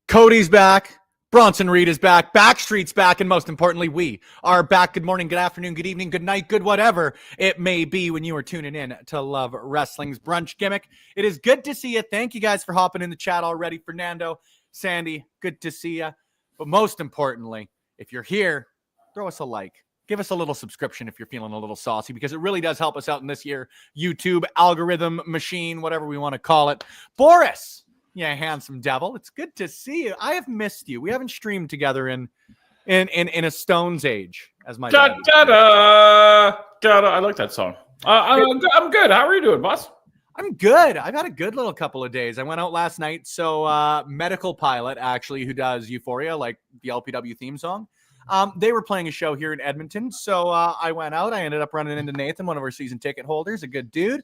Cody's back. Bronson Reed is back. Backstreet's back. And most importantly, we are back. Good morning, good afternoon, good evening, good night, good whatever it may be when you are tuning in to Love Wrestling's Brunch Gimmick. It is good to see you. Thank you guys for hopping in the chat already. Fernando, Sandy, good to see you. But most importantly, if you're here, throw us a like. Give us a little subscription if you're feeling a little saucy, because it really does help us out in this year YouTube algorithm machine, whatever we want to call it. Boris! Yeah, handsome devil. It's good to see you. I have missed you. We haven't streamed together in a Stone's age, as my da da da da. I like that song. I'm good. How are you doing, boss? I'm good. I've had a good little couple of days. I went out last night. So Medical Pilot, actually, who does Euphoria, like the LPW theme song, they were playing a show here in Edmonton. So I went out. I ended up running into Nathan, one of our season ticket holders, a good dude.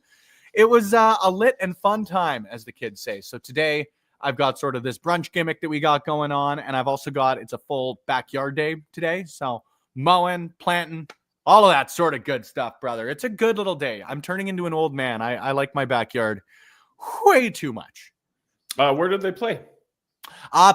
It was a lit and fun time, as the kids say. So today I've got sort of this brunch gimmick that we got going on. And I've also got, it's a full backyard day today. So mowing, planting, all of that sort of good stuff, brother. It's a good little day. I'm turning into an old man. I like my backyard way too much. Where did they play?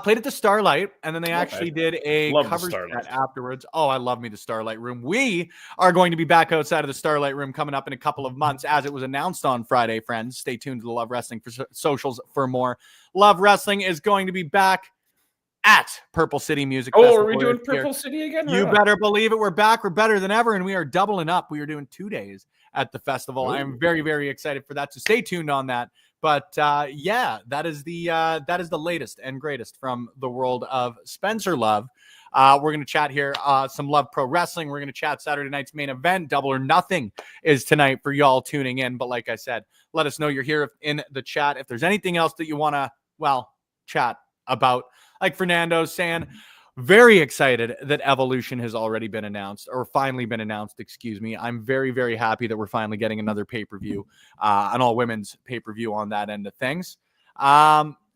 Played at the Starlight, and then they actually did a cover set afterwards. Oh, I love me the Starlight Room. We are going to be back outside of the Starlight Room coming up in a couple of months, as it was announced on Friday, friends. Stay tuned to the Love Wrestling for socials for more. Love Wrestling is going to be back at Purple City Music Festival. Oh, are we doing Purple City again? You better believe it. We're back. We're better than ever, and we are doubling up. We are doing 2 days at the festival. I am very, very excited for that, so stay tuned on that. But yeah, that is the latest and greatest from the world of Spencer Love. We're going to chat here some Love Pro Wrestling. We're going to chat Saturday night's main event. Double or Nothing is tonight for y'all tuning in. But like I said, let us know you're here in the chat. If there's anything else that you want to, well, chat about, like Fernando's saying, very excited that Evolution has already been announced, or finally been announced, excuse me. I'm very, very happy that we're finally getting another pay-per-view, an all-women's pay-per-view on that end of things.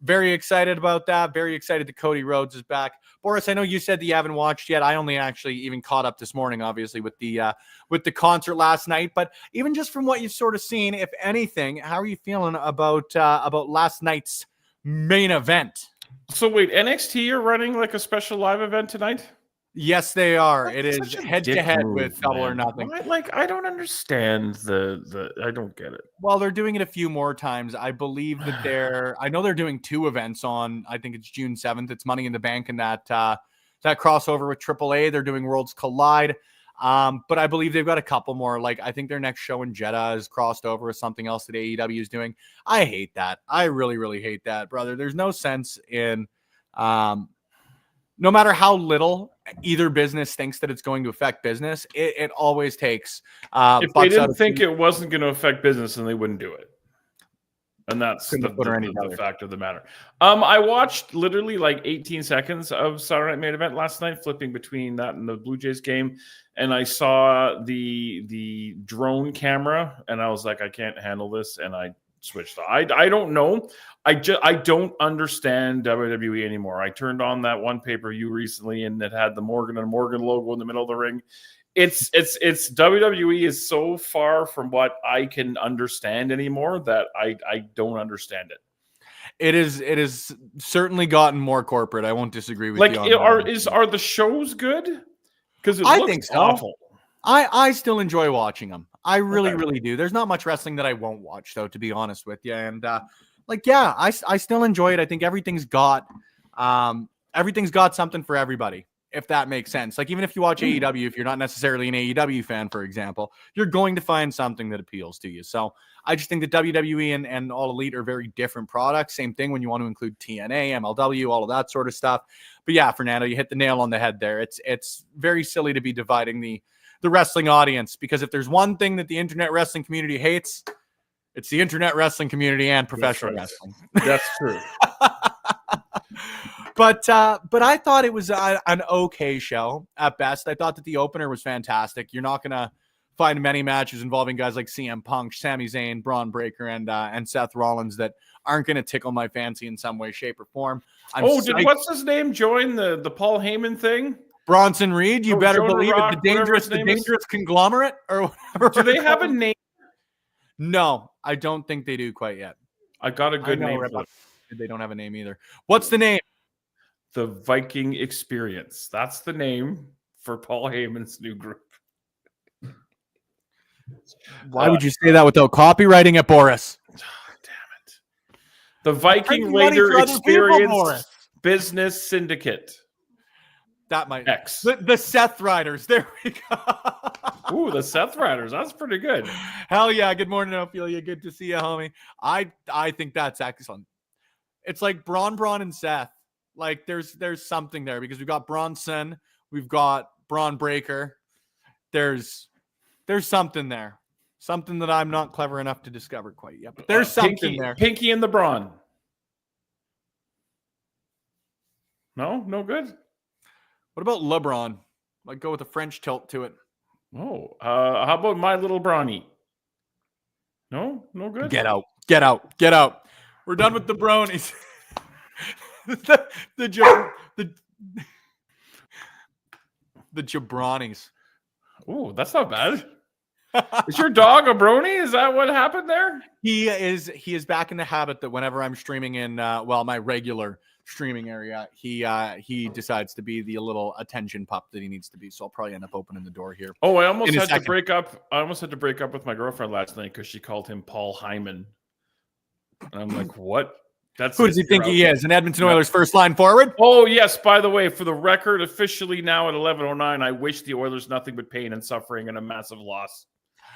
Very excited about that. Very excited that Cody Rhodes is back. Boris, I know you said that you haven't watched yet. I only actually even caught up this morning, obviously, with the concert last night. But even just from what you've sort of seen, if anything, how are you feeling about last night's main event? So wait, NXT are running like a special live event tonight? Yes, they are. It is head-to-head with Double or Nothing. I don't understand I don't get it. Well, they're doing it a few more times. I believe that I know they're doing 2 events on, I think it's June 7th. It's Money in the Bank and that crossover with AAA. They're doing Worlds Collide. But I believe they've got a couple more. Like, I think their next show in Jeddah is crossed over with something else that AEW is doing. I hate that. I really, really hate that, brother. There's no sense in, no matter how little either business thinks that it's going to affect business, it always takes. If they didn't think it wasn't going to affect business, then they wouldn't do it. And that's the fact of the matter. I watched literally like 18 seconds of Saturday Night Main Event last night, flipping between that and the Blue Jays game. And I saw the drone camera, and I was like, I can't handle this. And I switched. I don't know. I don't understand WWE anymore. I turned on that one pay-per-view recently, and it had the Morgan and Morgan logo in the middle of the ring. It's WWE is so far from what I can understand anymore that I don't understand it. It is certainly gotten more corporate. I won't disagree with like, you on that. Are the shows good? Because I looks think so. awful. I still enjoy watching them. I really do. There's not much wrestling that I won't watch, though, to be honest with you. And I still enjoy it. I think everything's got something for everybody, if that makes sense. Like, even if you watch AEW, if you're not necessarily an AEW fan, for example, you're going to find something that appeals to you. So I just think that WWE and All Elite are very different products. Same thing when you want to include TNA, MLW, all of that sort of stuff. But yeah, Fernando, you hit the nail on the head there. It's very silly to be dividing the wrestling audience, because if there's one thing that the internet wrestling community hates, it's the internet wrestling community and professional wrestling. That's true. But I thought it was an okay show at best. I thought that the opener was fantastic. You're not going to find many matches involving guys like CM Punk, Sami Zayn, Braun Breaker, and Seth Rollins that aren't going to tickle my fancy in some way, shape, or form. Did what's his name join the Paul Heyman thing? Bronson Reed, you better Jonah believe Rock, it. The dangerous conglomerate, or whatever. Do they have a name? No, I don't think they do quite yet. I got a good name for them. They don't have a name either. What's the name? The Viking Experience. That's the name for Paul Heyman's new group. Why would you say that without copywriting it, Boris? Oh, damn it. The Viking Raider Experience Business Syndicate. That might X. The Seth Riders. There we go. Ooh, the Seth Riders. That's pretty good. Hell yeah. Good morning, Ophelia. Good to see you, homie. I think that's excellent. It's like Braun, and Seth. Like, there's something there, because we've got Bronson, we've got Braun Breaker. There's something there. Something that I'm not clever enough to discover quite yet. But there's something there. Pinky and the Braun. No good? What about LeBron? Like, go with a French tilt to it. Oh, how about My Little Brawny? No good? Get out. We're done with the bronies. the jabronis. Oh, that's not bad. Is your dog a brony? Is that what happened there? He is back in the habit that whenever I'm streaming in my regular streaming area, he decides to be the little attention pup that he needs to be. So I'll probably end up opening the door here. Oh, I almost had to break up with my girlfriend last night because she called him Paul Heyman. And I'm like, what? Who does he think he is? An Edmonton Oilers first line forward? Oh, yes. By the way, for the record, officially now at 11:09, I wish the Oilers nothing but pain and suffering and a massive loss.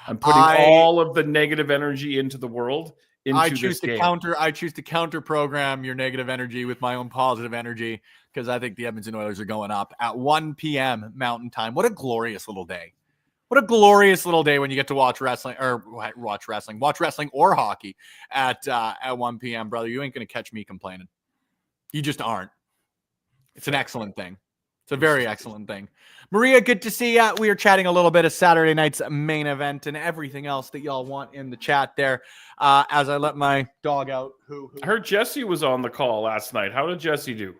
I'm putting all of the negative energy into the world. I choose to counter program your negative energy with my own positive energy, because I think the Edmonton Oilers are going up at 1 p.m. Mountain Time. What a glorious little day. What a glorious little day when you get to watch wrestling or hockey at 1 p.m., brother. You ain't going to catch me complaining. You just aren't. It's an excellent thing. It's a very excellent thing. Maria, good to see you. We are chatting a little bit of Saturday night's main event and everything else that y'all want in the chat there. As I let my dog out. I heard Jesse was on the call last night. How did Jesse do?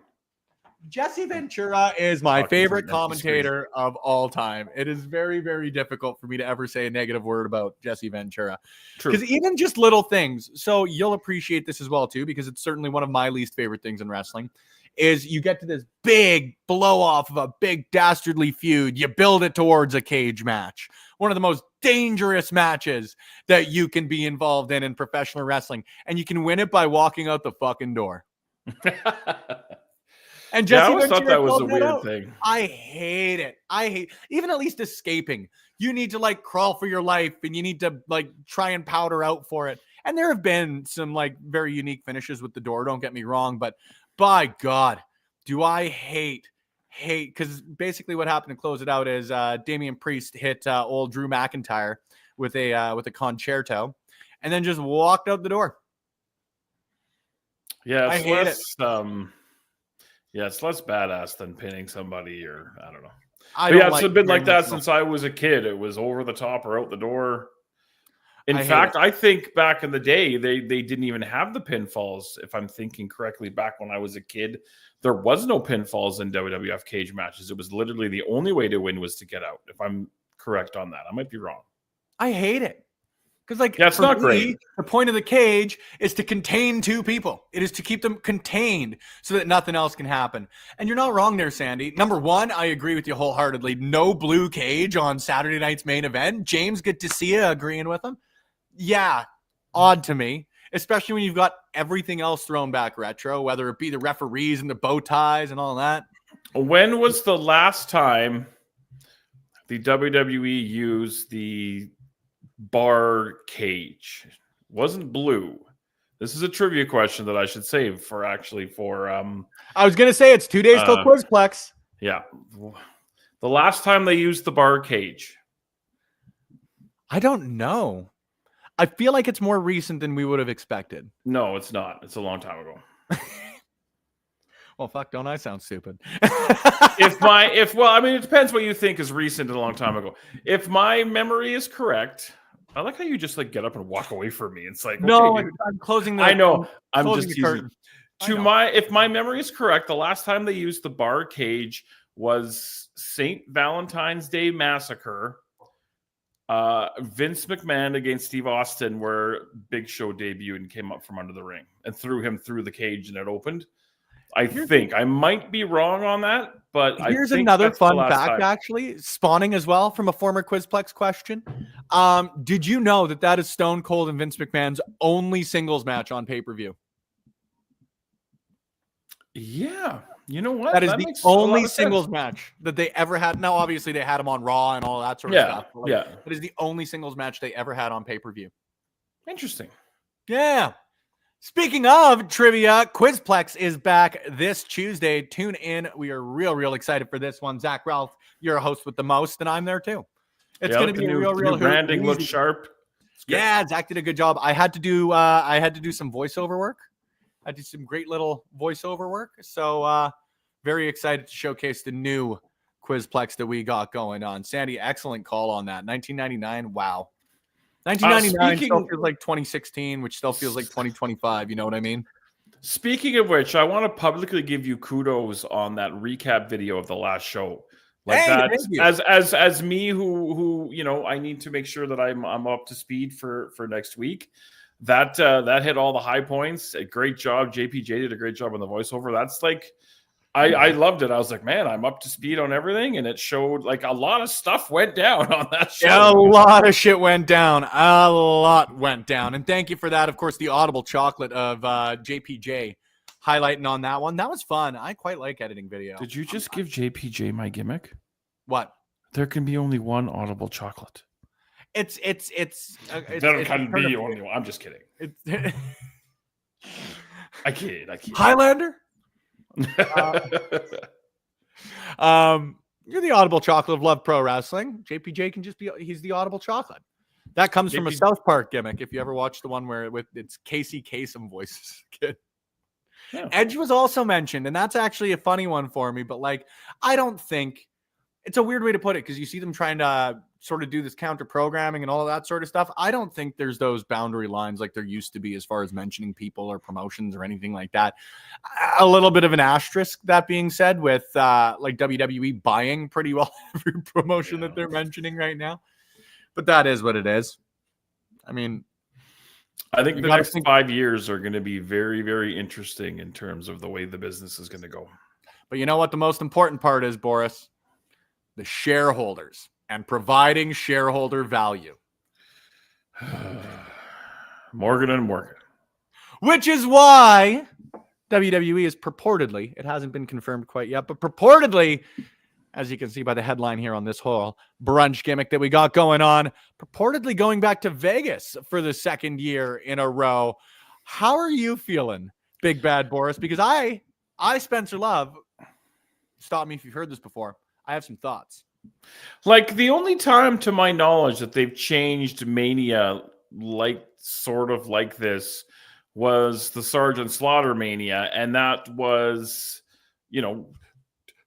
Jesse Ventura is my favorite commentator of all time. It is very, very difficult for me to ever say a negative word about Jesse Ventura. Because even just little things, so you'll appreciate this as well too, because it's certainly one of my least favorite things in wrestling, is you get to this big blow off of a big dastardly feud. You build it towards a cage match. One of the most dangerous matches that you can be involved in professional wrestling. And you can win it by walking out the fucking door. And Jesse I always thought that was a weird thing. I hate it. Even at least escaping. You need to like crawl for your life, and you need to like try and powder out for it. And there have been some like very unique finishes with the door. Don't get me wrong, but by God, do I hate, because basically what happened to close it out is Damian Priest hit old Drew McIntyre with a concerto, and then just walked out the door. Yeah, I hate it. Yeah, it's less badass than pinning somebody, or I don't know. It's been like that since I was a kid. It was over the top or out the door. In fact, I think back in the day, they didn't even have the pinfalls. If I'm thinking correctly, back when I was a kid, there was no pinfalls in WWF cage matches. It was literally the only way to win was to get out. If I'm correct on that, I might be wrong. I hate it. Because, like, it's not great. The point of the cage is to contain two people. It is to keep them contained so that nothing else can happen. And you're not wrong there, Sandy. Number one, I agree with you wholeheartedly. No blue cage on Saturday night's main event. James, good to see you agreeing with him. Yeah, odd to me, especially when you've got everything else thrown back retro, whether it be the referees and the bow ties and all that. When was the last time the WWE used the bar cage? Wasn't blue. This is a trivia question that I should save for I was gonna say it's 2 days till Quizplex. Yeah, the last time they used the bar cage. I don't know. I feel like it's more recent than we would have expected. No, it's not. It's a long time ago. Well, fuck, don't I sound stupid? It depends what you think is recent and a long time ago. If my memory is correct, I like how you just like get up and walk away from me. It's like, no, okay, I'm closing the. I know. I'm closing just the curtain. If my memory is correct, the last time they used the bar cage was St. Valentine's Day Massacre. Vince McMahon against Steve Austin, where Big Show debuted and came up from under the ring and threw him through the cage and it opened. I think I might be wrong on that, but here's I think another fun fact, time. actually, spawning as well from a former Quizplex question. Did you know that is Stone Cold and Vince McMahon's only singles match on pay-per-view? Yeah, you know what? That is the only singles match that they ever had. Now, obviously, they had them on Raw and all that sort of stuff. But that is the only singles match they ever had on pay-per-view. Interesting. Yeah. Speaking of trivia, Quizplex is back this Tuesday. Tune in. We are real excited for this one. Zach Ralph, you're a host with the most, and I'm there too. It's going to be a real branding looks sharp. Yeah, Zach did a good job. I had to do some voiceover work. I did some great little voiceover work. So very excited to showcase the new Quizplex that we got going on. Sandy, excellent call on that. 1999. Wow. 1999 still feels like 2016, which still feels like 2025. You know what I mean? Speaking of which, I want to publicly give you kudos on that recap video of the last show. Like as me who I need to make sure that I'm up to speed for next week. That hit all the high points. A great job. JPJ did a great job on the voiceover. That's like I loved it. I was like, man, I'm up to speed on everything. And it showed like a lot of stuff went down on that show. Yeah, a lot of shit went down. A lot went down. And thank you for that. Of course, the Audible Chocolate of JPJ highlighting on that one. That was fun. I quite like editing video. Did you just give JPJ my gimmick? What? There can be only one Audible Chocolate. There can be only one. I'm just kidding. I kid. Highlander? You're the Audible Chocolate of Love Pro Wrestling. JPJ can just be, he's the Audible Chocolate. That comes from a South Park gimmick. If you ever watched the one where it's Casey Kasem voices. Yeah. Edge was also mentioned, and that's actually a funny one for me, but like, I don't think it's a weird way to put it because you see them trying to sort of do this counter programming and all of that sort of stuff. I don't think there's those boundary lines like there used to be as far as mentioning people or promotions or anything like that. A little bit of an asterisk, that being said, with like WWE buying pretty well every promotion that they're mentioning right now. But that is what it is. I mean, I think the next 5 years are going to be very, very interesting in terms of the way the business is going to go. But you know what the most important part is, Boris? The shareholders and providing shareholder value. Morgan and Morgan. Which is why WWE is purportedly, it hasn't been confirmed quite yet, but purportedly, as you can see by the headline here on this whole brunch gimmick that we got going on, purportedly going back to Vegas for the second year in a row. How are you feeling, Big Bad Boris? Because I Spencer Love, stop me if you've heard this before, I have some thoughts. Like the only time to my knowledge that they've changed Mania like sort of like this was the Sergeant Slaughter Mania, and that was,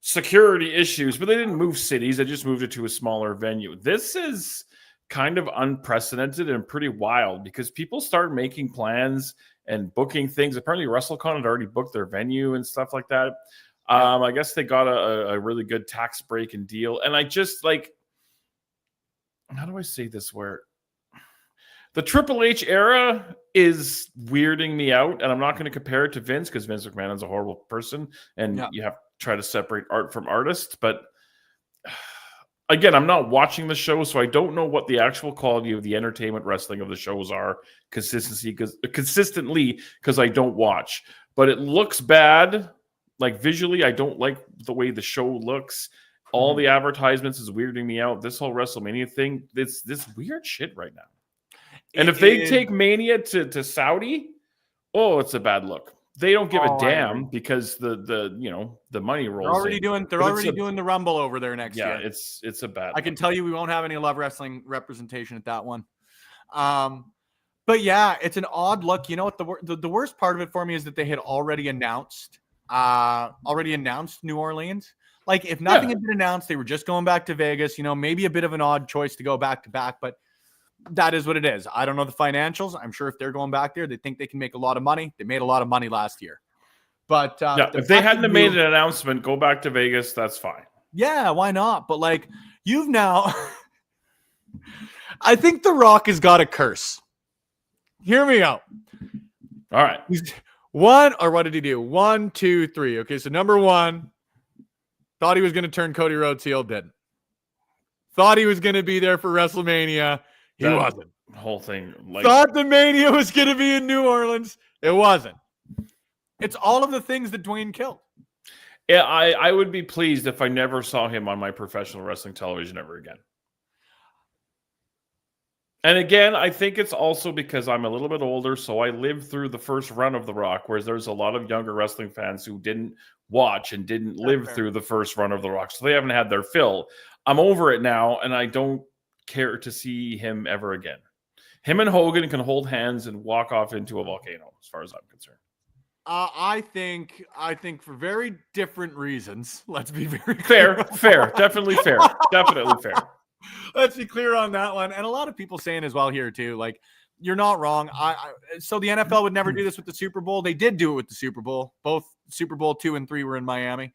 security issues, but they didn't move cities. They just moved it to a smaller venue. This is kind of unprecedented and pretty wild because people start making plans and booking things. Apparently WrestleCon had already booked their venue and stuff like that. I guess they got a really good tax break and deal. And I just like, how do I say this? Where The Triple H era is weirding me out, and I'm not going to compare it to Vince because Vince McMahon is a horrible person, and you have to try to separate art from artist. But again, I'm not watching the show, so I don't know what the actual quality of the entertainment wrestling of the shows are consistently because I don't watch. But it looks bad. Like visually, I don't like the way the show looks. All the advertisements is weirding me out. This whole WrestleMania thing, this weird shit right now. And if they take Mania to Saudi, it's a bad look. They don't give a damn because the money rolls. They're already doing the Rumble over there next year. Yeah, it's a bad. I can tell you, we won't have any Love Wrestling representation at that one. But yeah, it's an odd look. You know what? The worst part of it for me is that they had already announced New Orleans. Like if nothing had been announced, they were just going back to Vegas. You know, maybe a bit of an odd choice to go back to back, but that is what it is. I don't know the financials. I'm sure if they're going back there, they think they can make a lot of money. They made a lot of money last year. But if they hadn't made an announcement, go back to Vegas, that's fine. Yeah, why not? But like you've now I think The Rock has got a curse. Hear me out. All right. What did he do? 1, 2, 3. Okay, so number 1, thought he was going to turn Cody Rhodes heel, didn't. Thought he was going to be there for WrestleMania. He wasn't. Whole thing. Thought the Mania was going to be in New Orleans. It wasn't. It's all of the things that Dwayne killed. Yeah, I would be pleased if I never saw him on my professional wrestling television ever again. And again, I think it's also because I'm a little bit older, so I lived through the first run of The Rock, whereas there's a lot of younger wrestling fans who didn't watch and didn't live through the first run of The Rock, so they haven't had their fill. I'm over it now, and I don't care to see him ever again. Him and Hogan can hold hands and walk off into a volcano, as far as I'm concerned. I think for very different reasons. Let's be very clear. Fair, definitely fair. Let's be clear on that one. And a lot of people saying as well here too, like, you're not wrong. So the NFL would never do this with the Super Bowl. They did do it with the Super Bowl. Both Super Bowl 2 and 3 were in Miami.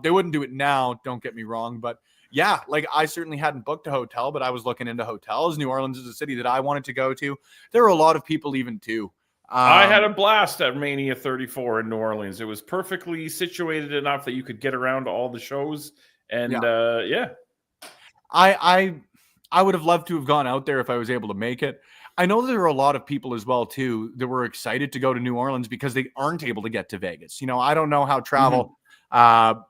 They wouldn't do it now, don't get me wrong. But yeah, like I certainly hadn't booked a hotel, but I was looking into hotels. New Orleans is a city that I wanted to go to. There were a lot of people even too. I had a blast at Mania 34 in New Orleans. It was perfectly situated enough that you could get around to all the shows. And I would have loved to have gone out there if I was able to make it. I know there are a lot of people as well too that were excited to go to New Orleans because they aren't able to get to Vegas. You know, I don't know how travel, all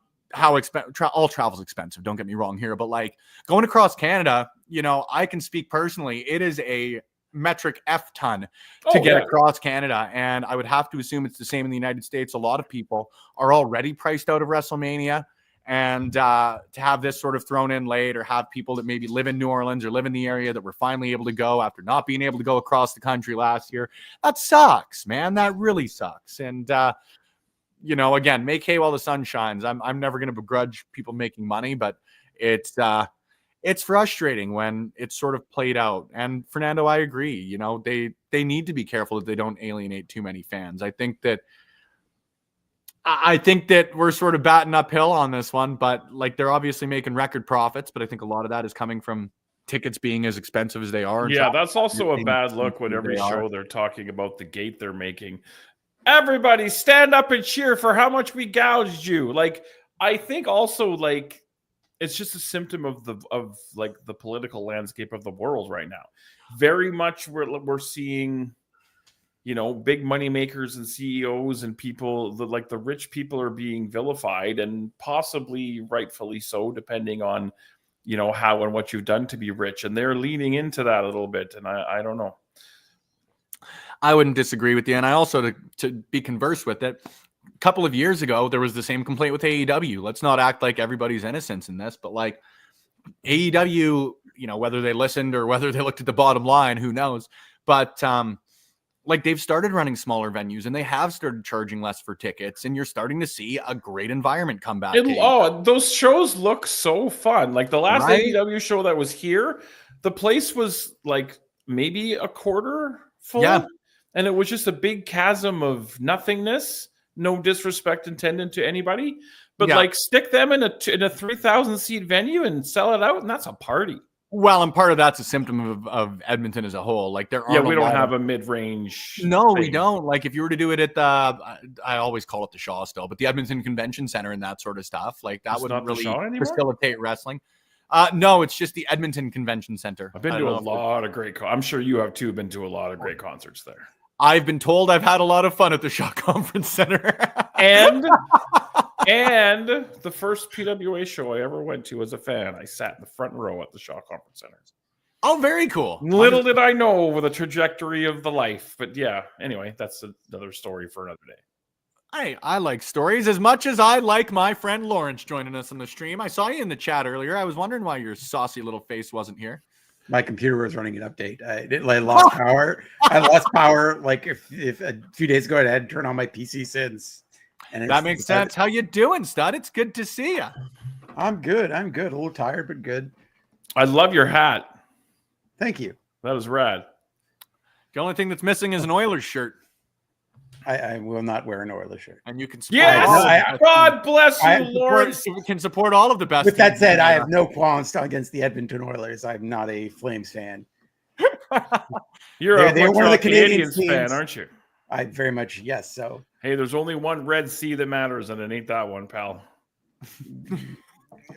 travel's expensive. Don't get me wrong here, but like going across Canada, you know, I can speak personally. It is a metric F ton to get across Canada, and I would have to assume it's the same in the United States. A lot of people are already priced out of WrestleMania. And to have this sort of thrown in late, or have people that maybe live in New Orleans or live in the area that were finally able to go after not being able to go across the country last year, that sucks, man. That really sucks. And, you know, again, make hay while the sun shines. I'm never going to begrudge people making money, but it's frustrating when it's sort of played out. And Fernando, I agree. You know, they need to be careful that they don't alienate too many fans. I think that we're sort of batting uphill on this one, but like they're obviously making record profits. But I think a lot of that is coming from tickets being as expensive as they are. Yeah, that's also a bad look when every show they're talking about the gate they're making. Everybody stand up and cheer for how much we gouged you. Like, I think also like it's just a symptom of the political landscape of the world right now. Very much we're seeing, you know, big money makers and CEOs and people, the rich people are being vilified, and possibly rightfully so, depending on, you know, how and what you've done to be rich. And they're leaning into that a little bit. And I don't know. I wouldn't disagree with you. And I also, to be conversed with it, a couple of years ago, there was the same complaint with AEW. Let's not act like everybody's innocent in this, but like AEW, you know, whether they listened or whether they looked at the bottom line, who knows? But, like they've started running smaller venues and they have started charging less for tickets, and you're starting to see a great environment come back. Those shows look so fun. Like the last AEW show that was here, the place was like maybe a quarter full. Yeah. And it was just a big chasm of nothingness. No disrespect intended to anybody, but like stick them in a 3,000 seat venue and sell it out, and that's a party. Well, and part of that's a symptom of Edmonton as a whole. Like there are we don't have a mid-range. No, we don't. Like if you were to do it at the, I always call it the Shaw still, but the Edmonton Convention Center and that sort of stuff, like that wouldn't really facilitate wrestling. No, it's just the Edmonton Convention Center. I've been to a lot of great. I'm sure you have too. Been to a lot of great concerts there. I've been told I've had a lot of fun at the Shaw Conference Center. and the first PWA show I ever went to as a fan, I sat in the front row at the Shaw Conference Center. Oh, very cool. Little did I know the trajectory of the life. But yeah, anyway, that's another story for another day. I like stories as much as I like my friend Lawrence joining us on the stream. I saw you in the chat earlier. I was wondering why your saucy little face wasn't here. My computer was running an update. I lost power. I lost power like if a few days ago I had to turn on my PC since. And that makes sense. How you doing, stud? It's good to see you. I'm good. A little tired, but good. I love your hat. Thank you. That was rad. The only thing that's missing is an Oilers shirt. I will not wear an Oilers shirt. And you can support God bless you, Lawrence. We can support all of the best. With that said, I have no qualms against the Edmonton Oilers. I'm not a Flames fan. They're one of the Canadian fan, aren't you? I very much, yes. So hey, there's only one Red Sea that matters, and it ain't that one, pal.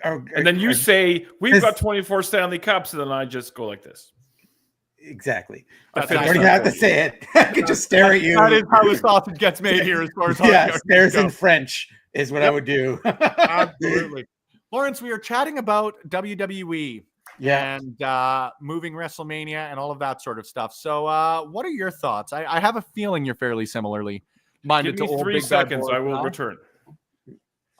And then you say we've got 24 Stanley Cups, and then I just go like this. Exactly. I don't even have to say it. I can just stare at you. That is how the sausage gets made here, as far as stares in French is what I would do. Absolutely. Lawrence, we are chatting about WWE and moving WrestleMania and all of that sort of stuff. So what are your thoughts? I have a feeling you're fairly similarly minded. Give me 3 seconds. I will return.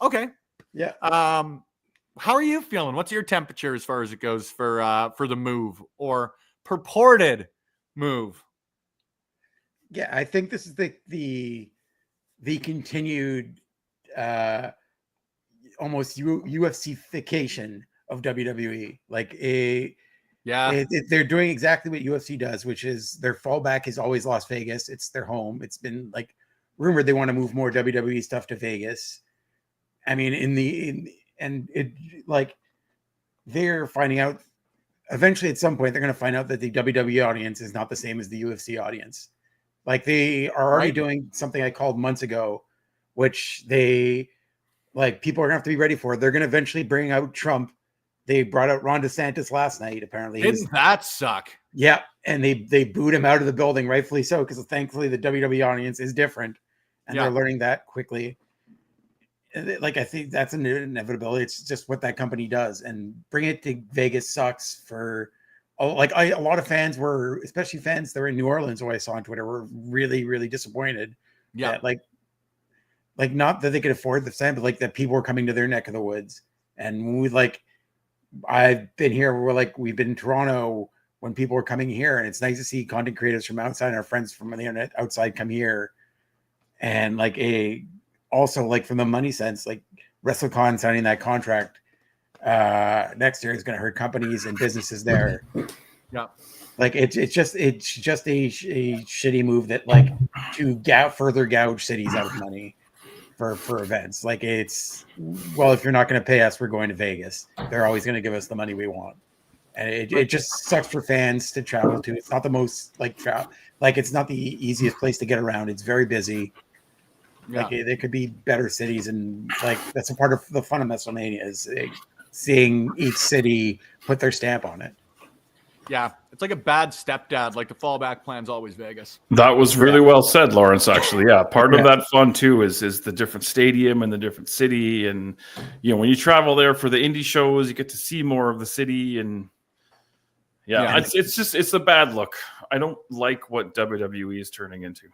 Okay. Yeah. How are you feeling? What's your temperature as far as it goes for the move or purported move? Yeah, I think this is the continued almost UFC-fication of WWE. Like they're doing exactly what UFC does, which is their fallback is always Las Vegas. It's their home. It's been like rumored they want to move more WWE stuff to Vegas. I mean, they're finding out eventually at some point they're going to find out that the WWE audience is not the same as the UFC audience. Like they are already doing something I called months ago, which they people are going to have to be ready for. They're going to eventually bring out Trump. They brought out Ron DeSantis last night. Apparently, didn't that suck? Yeah, and they booed him out of the building, rightfully so, because thankfully the WWE audience is different, and they're learning that quickly. I think that's an inevitability. It's just what that company does, and bringing it to Vegas sucks for. A lot of fans were, especially fans that were in New Orleans, who I saw on Twitter, were really, really disappointed. Yeah, that, not that they could afford the stand, but that people were coming to their neck of the woods. And I've been here. We've been in Toronto when people were coming here, and it's nice to see content creators from outside and our friends from the internet outside come here. And also from the money sense, WrestleCon signing that contract next year is going to hurt companies and businesses there. Yeah, it's just a shitty move that to further gouge cities out of money for events. If you're not going to pay us, we're going to Vegas. They're always going to give us the money we want, and it just sucks for fans to travel to. It's not the most it's not the easiest place to get around. It's very busy. Yeah. There could be better cities, and that's a part of the fun of WrestleMania is seeing each city put their stamp on it. Yeah, it's like a bad stepdad. The fallback plan's always Vegas. That was really well said, Lawrence. Actually, yeah, part of that fun too is the different stadium and the different city, and when you travel there for the indie shows, you get to see more of the city, and it's a bad look. I don't like what WWE is turning into.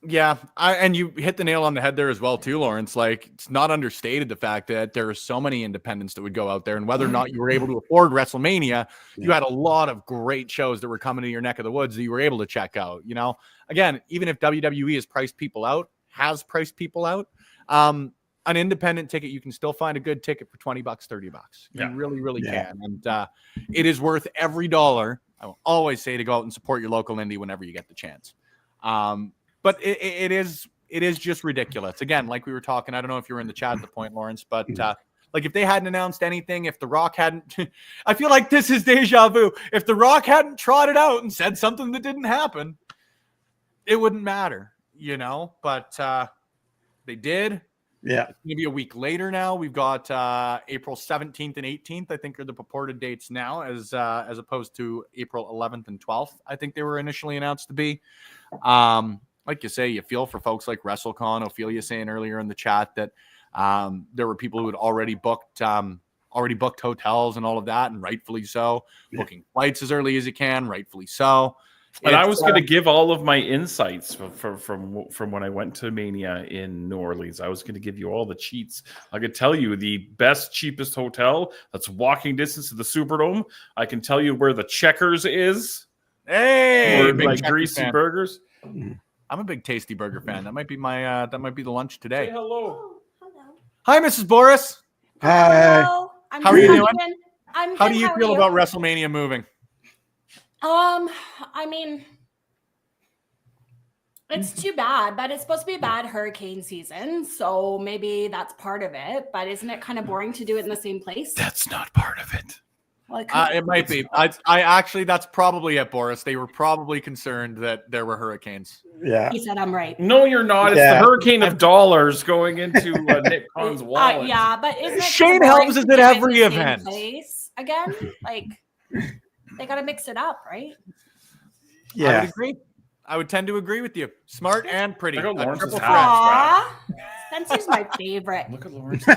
Yeah, and you hit the nail on the head there as well, too, Lawrence. It's not understated the fact that there are so many independents that would go out there, and whether or not you were able to afford WrestleMania, you had a lot of great shows that were coming to your neck of the woods that you were able to check out. Again, even if WWE has priced people out, an independent ticket, you can still find a good ticket for $20, $30. You really, really can, and it is worth every dollar. I will always say to go out and support your local indie whenever you get the chance. But it is just ridiculous. Again, like we were talking, I don't know if you were in the chat at the point, Lawrence, but Like if they hadn't announced anything, if The Rock hadn't, I feel like this is deja vu. If The Rock hadn't trotted out and said something that didn't happen, it wouldn't matter, you know, but they did. Yeah. It's going to be a week later now. We've got April 17th and 18th, I think, are the purported dates now, as opposed to April 11th and 12th, I think they were initially announced to be. Like you say, you feel for folks like WrestleCon. Ophelia saying earlier in the chat that there were people who had already booked hotels and all of that, and rightfully so. Booking flights as early as you can, rightfully so. And I was going to give all of my insights from when I went to Mania in New Orleans. I was going to give you all the cheats. I could tell you the best, cheapest hotel that's walking distance to the Superdome. I can tell you where the Checkers is. Hey, or like greasy fan. Burgers. I'm a big Tasty Burger fan. That might be my that might be the lunch today. Say hello. Oh, hello. Hi, Mrs. Boris. Hi. Hello. How are you doing? How good. do you feel about WrestleMania moving? I mean, it's too bad, but it's supposed to be a bad hurricane season, so maybe that's part of it. But isn't it kind of boring to do it in the same place? That's not part of it. Well, It might be. I actually, that's probably it, Boris. They were probably concerned that there were hurricanes. Yeah. He said I'm right. No, you're not. It's the hurricane of dollars going into Nick Khan's wallet. Yeah, but isn't it Shane kind of boring Helms is to at do it in every the same event. place again? Like, they got to mix it up, right? I would agree. I would tend to agree with you. Smart and pretty. Look at Lawrence's triple hat. Aww. Spencer's my favorite. Look at Lawrence. All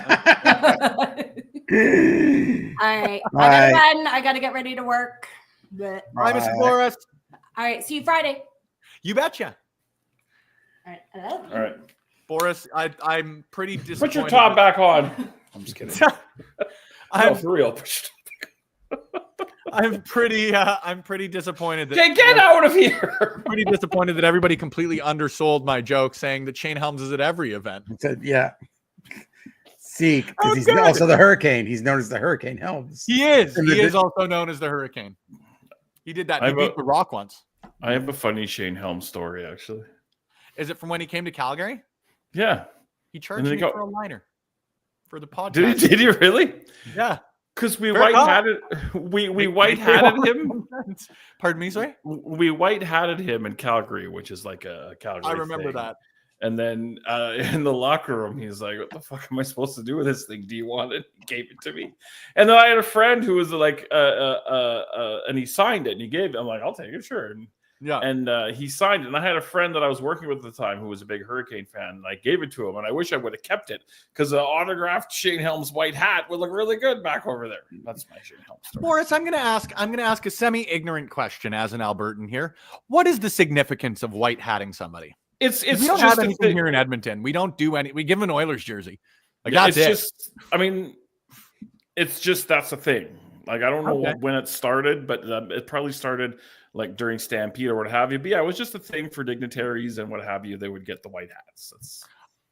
right. I got to get ready to work. But... Bye, Mrs. Boris. All right. See you Friday. You betcha. All right. I love you. All right. Boris, I'm pretty disappointed. Put your top back on. I'm just kidding. No, for real. I'm pretty disappointed that Get out of here. pretty disappointed that everybody completely undersold my joke saying that Shane Helms is at every event. Yeah. See, because he's also the Hurricane. He's known as the Hurricane Helms. He is. He is also known as the Hurricane. He did that. He beat The Rock once. I have a funny Shane Helms story, actually. Is it from when he came to Calgary? Yeah. He charged me for a liner for the podcast. Did he really? Yeah. Because we white-hatted him. Pardon me, sorry? We white-hatted him in Calgary, which is like a Calgary I remember thing. that. And then in the locker room, he's like, what the fuck am I supposed to do with this thing? Do you want it? He gave it to me. And then I had a friend who was like, and he signed it and he gave it. I'm like, I'll take it, sure. And he signed it. And I had a friend that I was working with at the time who was a big Hurricane fan. And I gave it to him. And I wish I would have kept it because the autographed Shane Helms white hat would look really good back over there. That's my Shane Helms story. Boris, I'm gonna ask a semi-ignorant question as an Albertan here. What is the significance of white hatting somebody? It's we don't just have anything here in Edmonton. We don't do any. We give him an Oilers jersey. Like that's it. I mean, it's just that's a thing. Like I don't know when it started, but it probably started like during Stampede or what have you. But yeah, it was just a thing for dignitaries and what have you. They would get the white hats.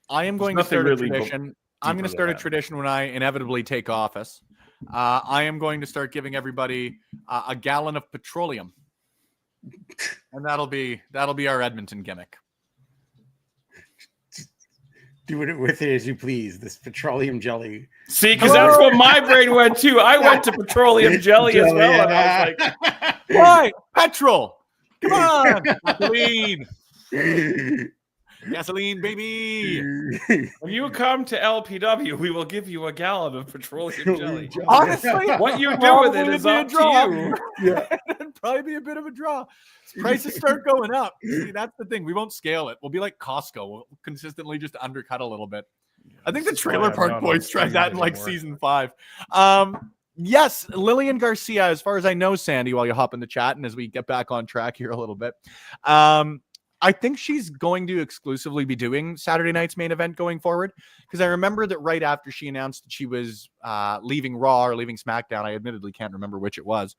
I am going to start a tradition. I'm going to start a tradition when I inevitably take office. I am going to start giving everybody a gallon of petroleum, and that'll be our Edmonton gimmick. Do it with it as you please. This petroleum jelly. See, because that's what my brain went to. I went to petroleum jelly as well, and I was like, "Why petrol? Come on, gasoline, baby!" When you come to LPW, we will give you a gallon of petroleum jelly. Honestly, what you do with it is up to you. Yeah, it'd probably be a bit of a draw. Prices start going up. See, that's the thing. We won't scale it. We'll be like Costco. We'll consistently just undercut a little bit. I think the Trailer Park Boys tried that in like season 5. Yes, Lillian Garcia, as far as I know, Sandy, while you hop in the chat and as we get back on track here a little bit, I think she's going to exclusively be doing Saturday night's main event going forward, because I remember that right after she announced that she was leaving Raw or leaving SmackDown, I admittedly can't remember which it was,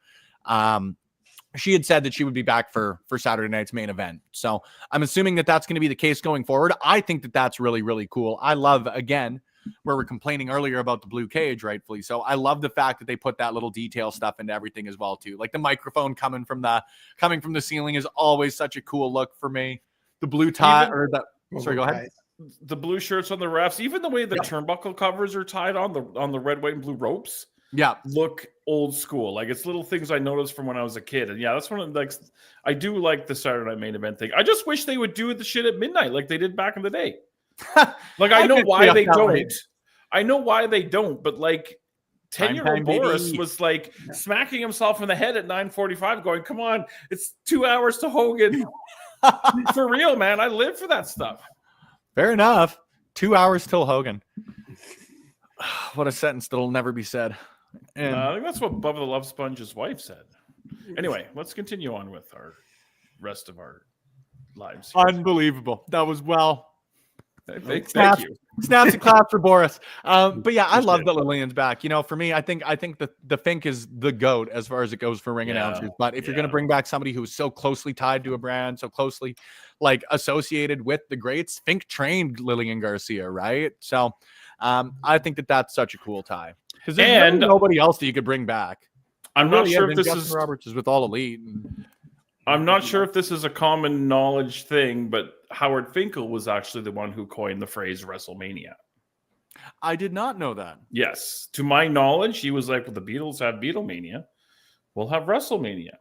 she had said that she would be back for Saturday night's main event. So I'm assuming that that's going to be the case going forward. I think that that's really, really cool. I love, again, where we're complaining earlier about the blue cage, rightfully so. I love the fact that they put that little detail stuff into everything as well, too. Like the microphone coming from the ceiling is always such a cool look for me. The blue tie or the sorry, go ahead. the blue shirts on the refs, even the way the turnbuckle covers are tied on the red, white, and blue ropes. Yeah, look old school. Like it's little things I noticed from when I was a kid. And yeah, that's one of like I do like the Saturday Night Main Event thing. I just wish they would do the shit at midnight like they did back in the day. Like I know why they don't. I know why they don't, but like 10-year-old Boris was like smacking himself in the head at 9:45 going, come on, it's 2 hours to Hogan. For real, man. I live for that stuff. Fair enough. 2 hours till Hogan. What a sentence that'll never be said. And I think that's what Bubba the Love Sponge's wife said. Anyway, let's continue on with our rest of our lives. Unbelievable. That was Thank you. Snaps and claps for Boris. But yeah, I love that Lillian's back. You know, for me, I think the Fink is the GOAT as far as it goes for ring announcers. But if you're going to bring back somebody who's so closely tied to a brand, so closely like associated with the greats, Fink trained Lillian Garcia, right? So I think that's such a cool tie. Because there's really nobody else that you could bring back. I'm not sure if this Justin is Roberts is with All Elite. I'm not sure if this is a common knowledge thing, but Howard Finkel was actually the one who coined the phrase WrestleMania. I did not know that. Yes. To my knowledge, he was like, well, the Beatles had Beatlemania. We'll have WrestleMania.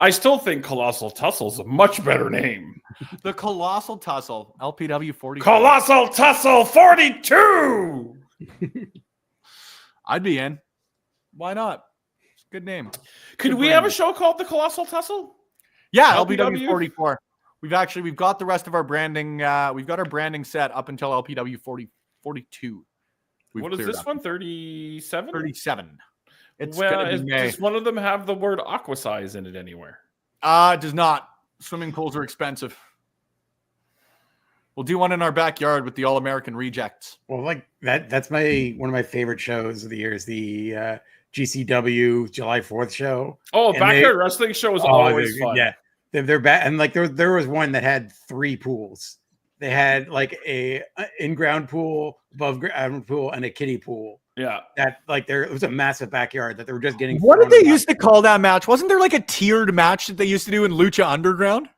I still think Colossal Tussle is a much better name. The Colossal Tussle, LPW 42. Colossal Tussle 42! I'd be in. Why not? It's a good name. Could we have a show called The Colossal Tussle? Yeah, LPW 44. We've got the rest of our branding. We've got our branding set up until LPW 42. What is this one? 37? 37. It's does one of them have the word aqua size in it anywhere? It does not. Swimming pools are expensive. We'll do one in our backyard with the All-American Rejects. Well, like that's one of my favorite shows of the year is the GCW July 4th show. Oh, backyard wrestling show is always fun. Yeah. They're back, and like there was one that had 3 pools. They had like a in-ground pool, above ground pool, and a kiddie pool. Yeah, that like it was a massive backyard that they were just getting. What did they used to call that match? Wasn't there like a tiered match that they used to do in Lucha Underground?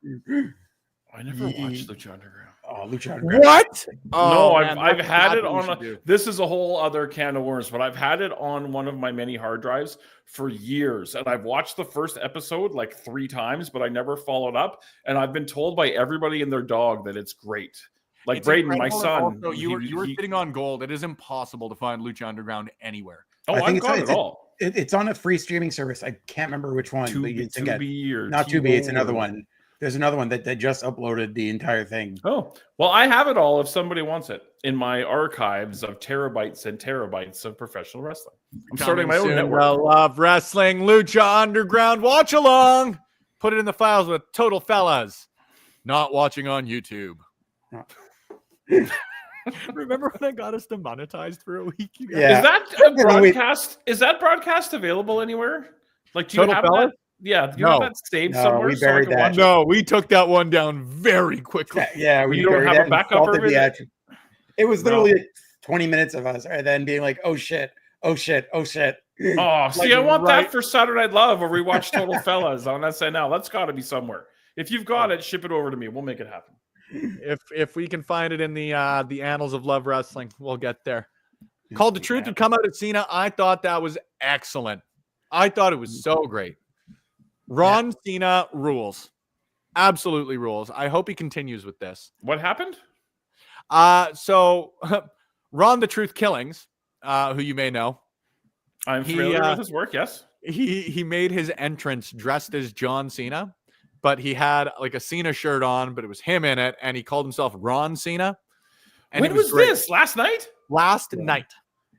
I never watched Lucha Underground. Oh, Lucha Underground. What? No, I've had it on. This is a whole other can of worms, but I've had it on one of my many hard drives for years, and I've watched the first episode like 3 times, but I never followed up. And I've been told by everybody and their dog that it's great. Like Braden, my son. Also, you were sitting on gold. It is impossible to find Lucha Underground anywhere. Oh, I've got it all. It's on a free streaming service. I can't remember which one. Tubi or not Tubi. It's another one. There's another one that just uploaded the entire thing. Oh, well, I have it all if somebody wants it in my archives of terabytes and terabytes of professional wrestling. I'm starting my own network. I love wrestling, Lucha Underground. Watch along. Put it in the files with Total Fellas. Not watching on YouTube. Remember when I got us demonetized for a week? Yeah. Is that broadcast? Is that broadcast available anywhere? Like, do you have that? Yeah, do you have that saved somewhere? We buried that. No, we took that one down very quickly. Yeah, we don't have a backup of it. It was literally like 20 minutes of us, and then being like, "Oh shit, oh shit, oh shit." Oh, see, I want that for Saturday Night Love, where we watch Total Fellas on SNL. That's got to be somewhere. If you've got it, ship it over to me. We'll make it happen. If we can find it in the annals of love wrestling, we'll get there. Called the Truth would come out at Cena. I thought that was excellent. I thought it was so great. Ron Cena rules. Absolutely rules. I hope he continues with this. What happened? So Ron the Truth Killings, who you may know. I'm familiar with his work, yes. He made his entrance dressed as John Cena, but he had like a Cena shirt on, but it was him in it, and he called himself Ron Cena. And when was this? Last night? Last night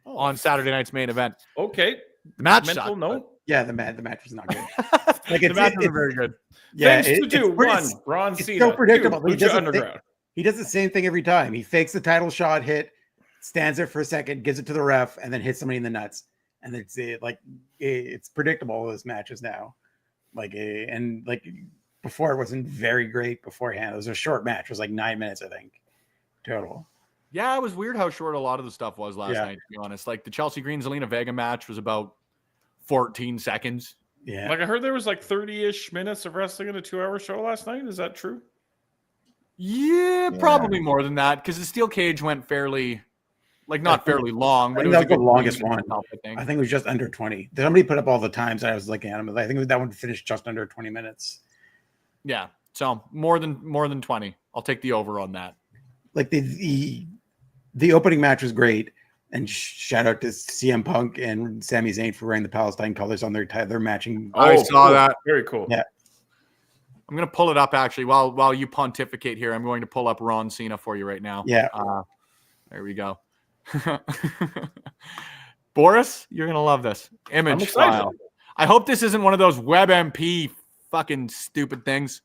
on Saturday night's main event. Okay. The match mental sucked, note. Yeah, the match was not good. Like the match was very good. Yeah, Things to do. One, Ron Cena. It's so predictable. Two, he does the same thing every time. He fakes the title shot, hit, stands there for a second, gives it to the ref, and then hits somebody in the nuts. And it's predictable. Those matches now, before it wasn't very great beforehand. It was a short match. It was like 9 minutes, I think, total. Yeah, it was weird how short a lot of the stuff was last night, to be honest. Like the Chelsea Green Zelina Vega match was about 14 seconds. Yeah. Like I heard there was like 30-ish minutes of wrestling in a 2-hour show last night. Is that true? Yeah, probably more than that because the steel cage went fairly, like not fairly long, but I it think was that was the longest one. I think it was just under 20. Somebody put up all the times I was looking at them. I think that one finished just under 20 minutes. Yeah, so more than 20. I'll take the over on that. Like the opening match was great, and shout out to CM Punk and Sami Zayn for wearing the Palestine colors on their matching. I saw that. Very cool. Yeah. I'm going to pull it up actually while you pontificate here. I'm going to pull up Ron Cena for you right now. Yeah. There we go. Boris, you're going to love this image file. I hope this isn't one of those WebMP fucking stupid things.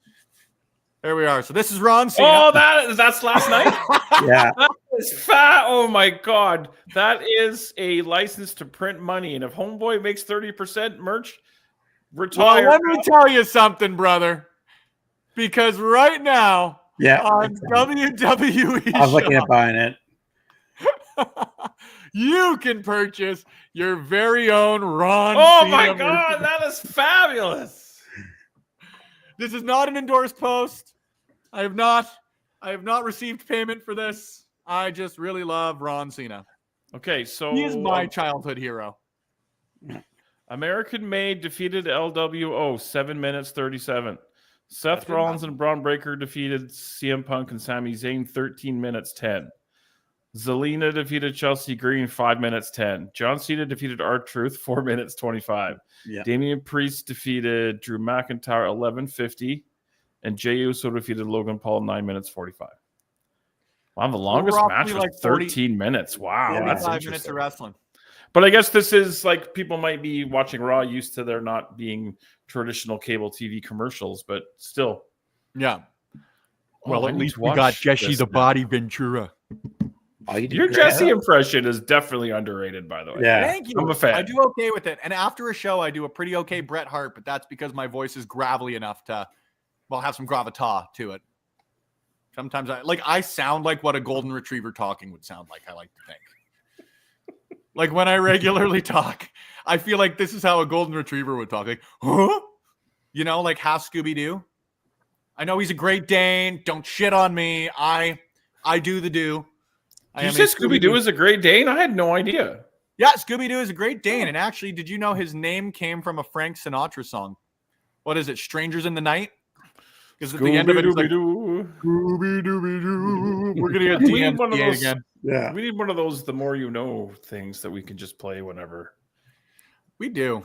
There we are. So this is Ron Cena. Oh, that's last night? Yeah. That is fat. Oh my God. That is a license to print money. And if Homeboy makes 30% merch, retire. Well, let me tell you something, brother. Because right now, on WWE I was looking at buying it. You can purchase your very own Ron Oh Cena my God, that is fabulous. This is not an endorsed post. I have not received payment for this. I just really love Ron Cena. Okay, so he is my childhood hero. American Made defeated LWO 7 minutes 37. Seth Rollins and Braun Breaker defeated CM Punk and Sami Zayn 13 minutes 10. Zelina defeated Chelsea Green 5 minutes 10. John Cena defeated R-Truth 4 minutes 25. Yeah. Damian Priest defeated Drew McIntyre 11:50. And Jey Uso defeated Logan Paul 9 minutes 45. Wow, the longest match was like 13 minutes. Wow, yeah, that's 5 minutes of wrestling. But I guess this is like people might be watching Raw used to there not being traditional cable TV commercials, but still. Yeah. Well, at least we watch got Jesse this the now. Body Ventura. Oh, Your Jesse impression is definitely underrated, by the way. Yeah. Thank you. I'm a fan. I do okay with it. And after a show, I do a pretty okay Bret Hart, but that's because my voice is gravelly enough to, well, have some gravitas to it. Sometimes I sound like what a golden retriever talking would sound like, I like to think. Like when I regularly talk, I feel like this is how a golden retriever would talk. Like, huh? You know, like half Scooby-Doo. I know he's a Great Dane. Don't shit on me. I do the do. Did you say Scooby-Doo is a Great Dane? I had no idea. Yeah, Scooby-Doo is a Great Dane. And actually, did you know his name came from a Frank Sinatra song? What is it? Strangers in the Night? Because at the end of it, it's like, Scooby-Dooby-Doo. We're going to get DMCA again. Yeah. We need one of those the more you know things that we can just play whenever. We do.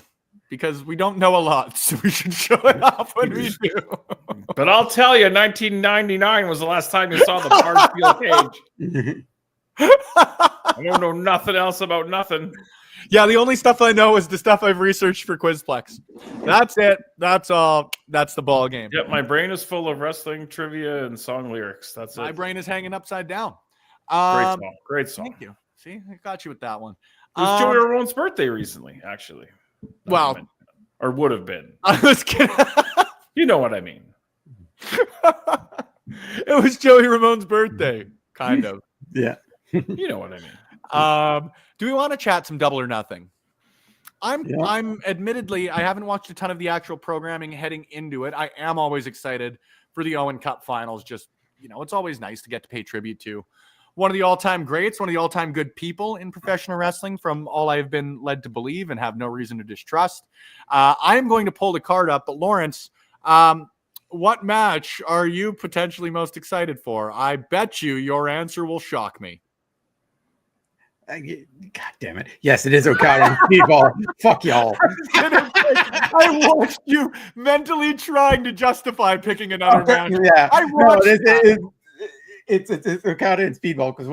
Because we don't know a lot, so we should show it off when we do. But I'll tell you, 1999 was the last time you saw the Parkfield cage. I don't know nothing else about nothing. Yeah, the only stuff I know is the stuff I've researched for Quizplex. That's it. That's all. That's the ball game. Yep, my brain is full of wrestling trivia and song lyrics. That's it. My brain is hanging upside down. Great song. Great song. Thank you. See, I got you with that one. It was Joey Ramone's birthday recently, actually. Well, or would have been. I was kidding. You know what I mean. It was Joey Ramone's birthday, kind of. Yeah. You know what I mean. Do we want to chat some Double or Nothing? I'm admittedly, I haven't watched a ton of the actual programming heading into it. I am always excited for the Owen Cup finals. Just, it's always nice to get to pay tribute to one of the all-time greats, one of the all-time good people in professional wrestling from all I've been led to believe and have no reason to distrust. I'm going to pull the card up, but Lawrence, what match are you potentially most excited for? I bet you your answer will shock me. God damn it. Yes, it is Okada and Speedball. Fuck y'all. I watched you mentally trying to justify picking another match. Yeah. I watched it's Okada and Speedball because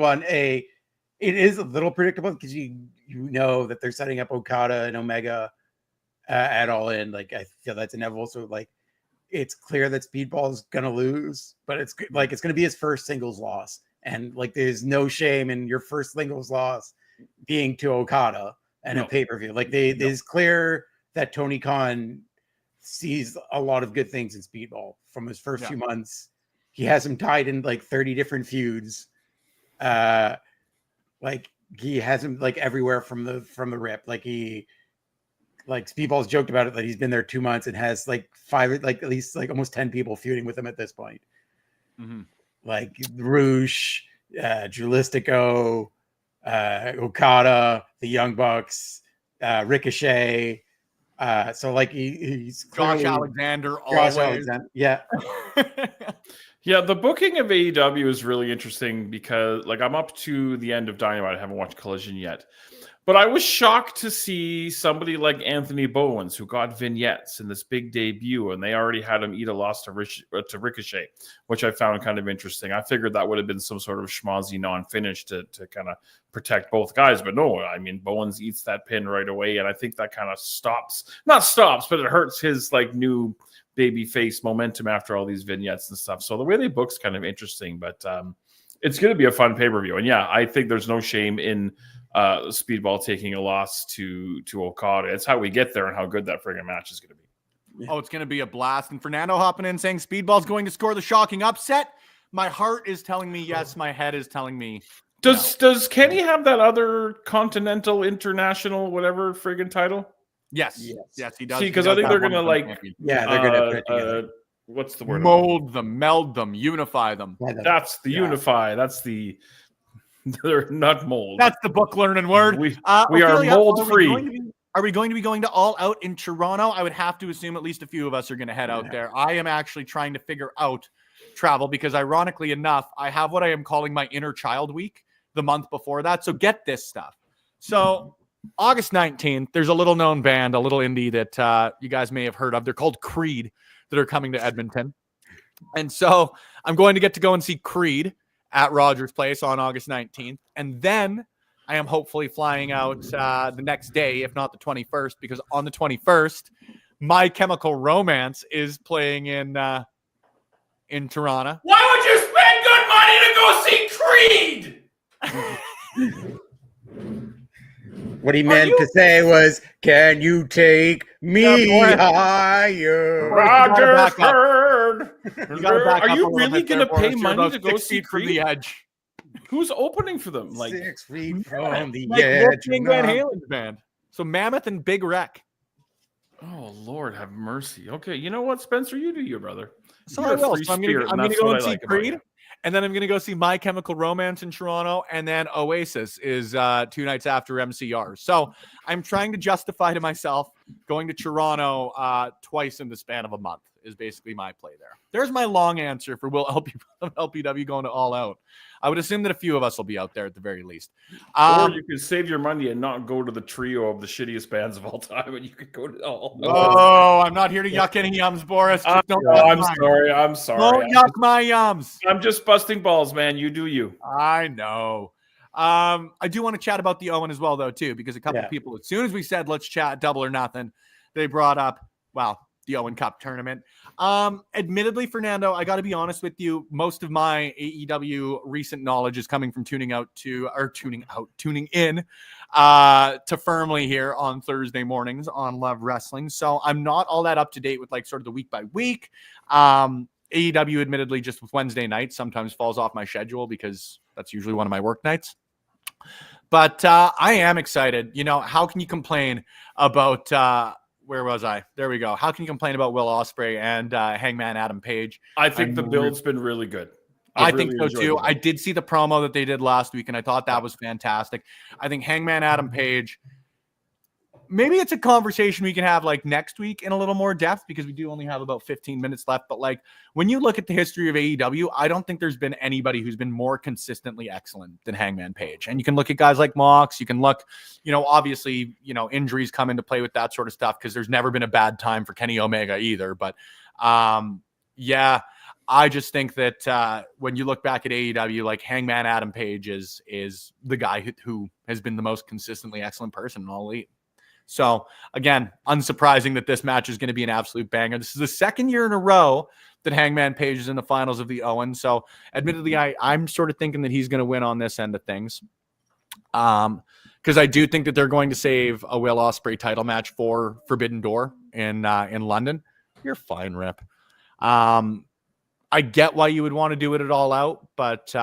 it is a little predictable because you know that they're setting up Okada and Omega at All In. Like, I feel that's inevitable. So, like, it's clear that Speedball is gonna lose, but it's gonna be his first singles loss. And like, there's no shame in your first singles loss being to Okada and a pay-per-view. Like, it's clear that Tony Khan sees a lot of good things in Speedball from his first few months. He has him tied in like 30 different feuds. Like, he has him like everywhere from the rip. Like, Speedball's joked about it that he's been there 2 months and has like at least almost 10 people feuding with him at this point. Mm-hmm. like Roosh, Drew Listico, Okada, the Young Bucks, Ricochet. So like he's Josh clearly Alexander. Josh Always. Alexander. Yeah. Yeah, the booking of AEW is really interesting because, like, I'm up to the end of Dynamite. I haven't watched Collision yet. But I was shocked to see somebody like Anthony Bowens, who got vignettes in this big debut, and they already had him eat a loss to Ricochet, which I found kind of interesting. I figured that would have been some sort of schmozzy non-finish to kind of protect both guys. But no, I mean, Bowens eats that pin right away, and I think that kind of not stops, but it hurts his, like, new baby face momentum after all these vignettes and stuff. So the way they book's kind of interesting, but it's going to be a fun pay-per-view. And yeah, I think there's no shame in Speedball taking a loss to Okada. It's how we get there and how good that friggin' match is going to be. Oh, it's going to be a blast. And Fernando hopping in saying Speedball's going to score the shocking upset. My heart is telling me yes. My head is telling me Does Kenny have that other Continental, International, whatever friggin' title? Yes, he does. See, because I think they're going to, like, they're going to put it together. What's the word? Mold them, meld them, unify them. That's the unify. That's the they're not mold. That's the book learning word. We are mold free. Are we going to be going to All Out in Toronto? I would have to assume at least a few of us are going to head out there. I am actually trying to figure out travel because, ironically enough, I have what I am calling my inner child week the month before that. So get this stuff. So August 19th, there's a little known band, a little indie that you guys may have heard of. They're called Creed, that are coming to Edmonton. And so I'm going to get to go and see Creed at Rogers Place on August 19th. And then I am hopefully flying out the next day, if not the 21st, because on the 21st, My Chemical Romance is playing in Toronto. Why would you spend good money to go see Creed? What he meant to say was, "Can you take me higher?" Roger Bird. Are you up really going to pay You're money about to go 6 see feet from Creed? the edge? Who's opening for them? Like 6 feet from the Like edge. Wolfgang Van Halen's band. So Mammoth and Big Wreck. oh, Lord, have mercy. Okay, you know what, Spencer? You do your brother. So You're I a will. free So I'm spirit, going and to that's go what and I see like about Creed. you. And then I'm going to go see My Chemical Romance in Toronto. And then Oasis is 2 nights after MCR. So I'm trying to justify to myself going to Toronto twice in the span of a month is basically my play there. There's my long answer for will LPW going to All Out. I would assume that a few of us will be out there at the very least. Or you could save your money and not go to the trio of the shittiest bands of all time, and you could go to all. Oh, I'm not here to yuck any yums, Boris. Just don't yuck I'm mine. sorry. I'm sorry. Don't yuck my yums. I'm just busting balls, man. You do you. I know. I do want to chat about the Owen as well, though, too, because a couple of people, as soon as we said let's chat double or nothing, they brought up, the Owen Cup tournament. Admittedly, Fernando, I got to be honest with you. Most of my AEW recent knowledge is coming from tuning in to Firmly here on Thursday mornings on Love Wrestling. So I'm not all that up to date with like sort of the week by week. AEW, admittedly, just with Wednesday nights sometimes falls off my schedule because that's usually one of my work nights. But I am excited. You know, how can you complain about where was I? There we go. How can you complain about Will Ospreay and Hangman Adam Page? I think the build's been really good. I think so too. I did see the promo that they did last week, and I thought that was fantastic. I think Hangman Adam Page, maybe it's a conversation we can have like next week in a little more depth because we do only have about 15 minutes left. But like when you look at the history of AEW, I don't think there's been anybody who's been more consistently excellent than Hangman Page. And you can look at guys like Mox. You can look, obviously, injuries come into play with that sort of stuff because there's never been a bad time for Kenny Omega either. But I just think that when you look back at AEW, like Hangman Adam Page is the guy who has been the most consistently excellent person in All Elite. So, again, unsurprising that this match is going to be an absolute banger. This is the second year in a row that Hangman Page is in the finals of the Owen. So, admittedly, I'm sort of thinking that he's going to win on this end of things. Because I do think that they're going to save a Will Ospreay title match for Forbidden Door in London. You're fine, Rip. I get why you would want to do it at All Out, but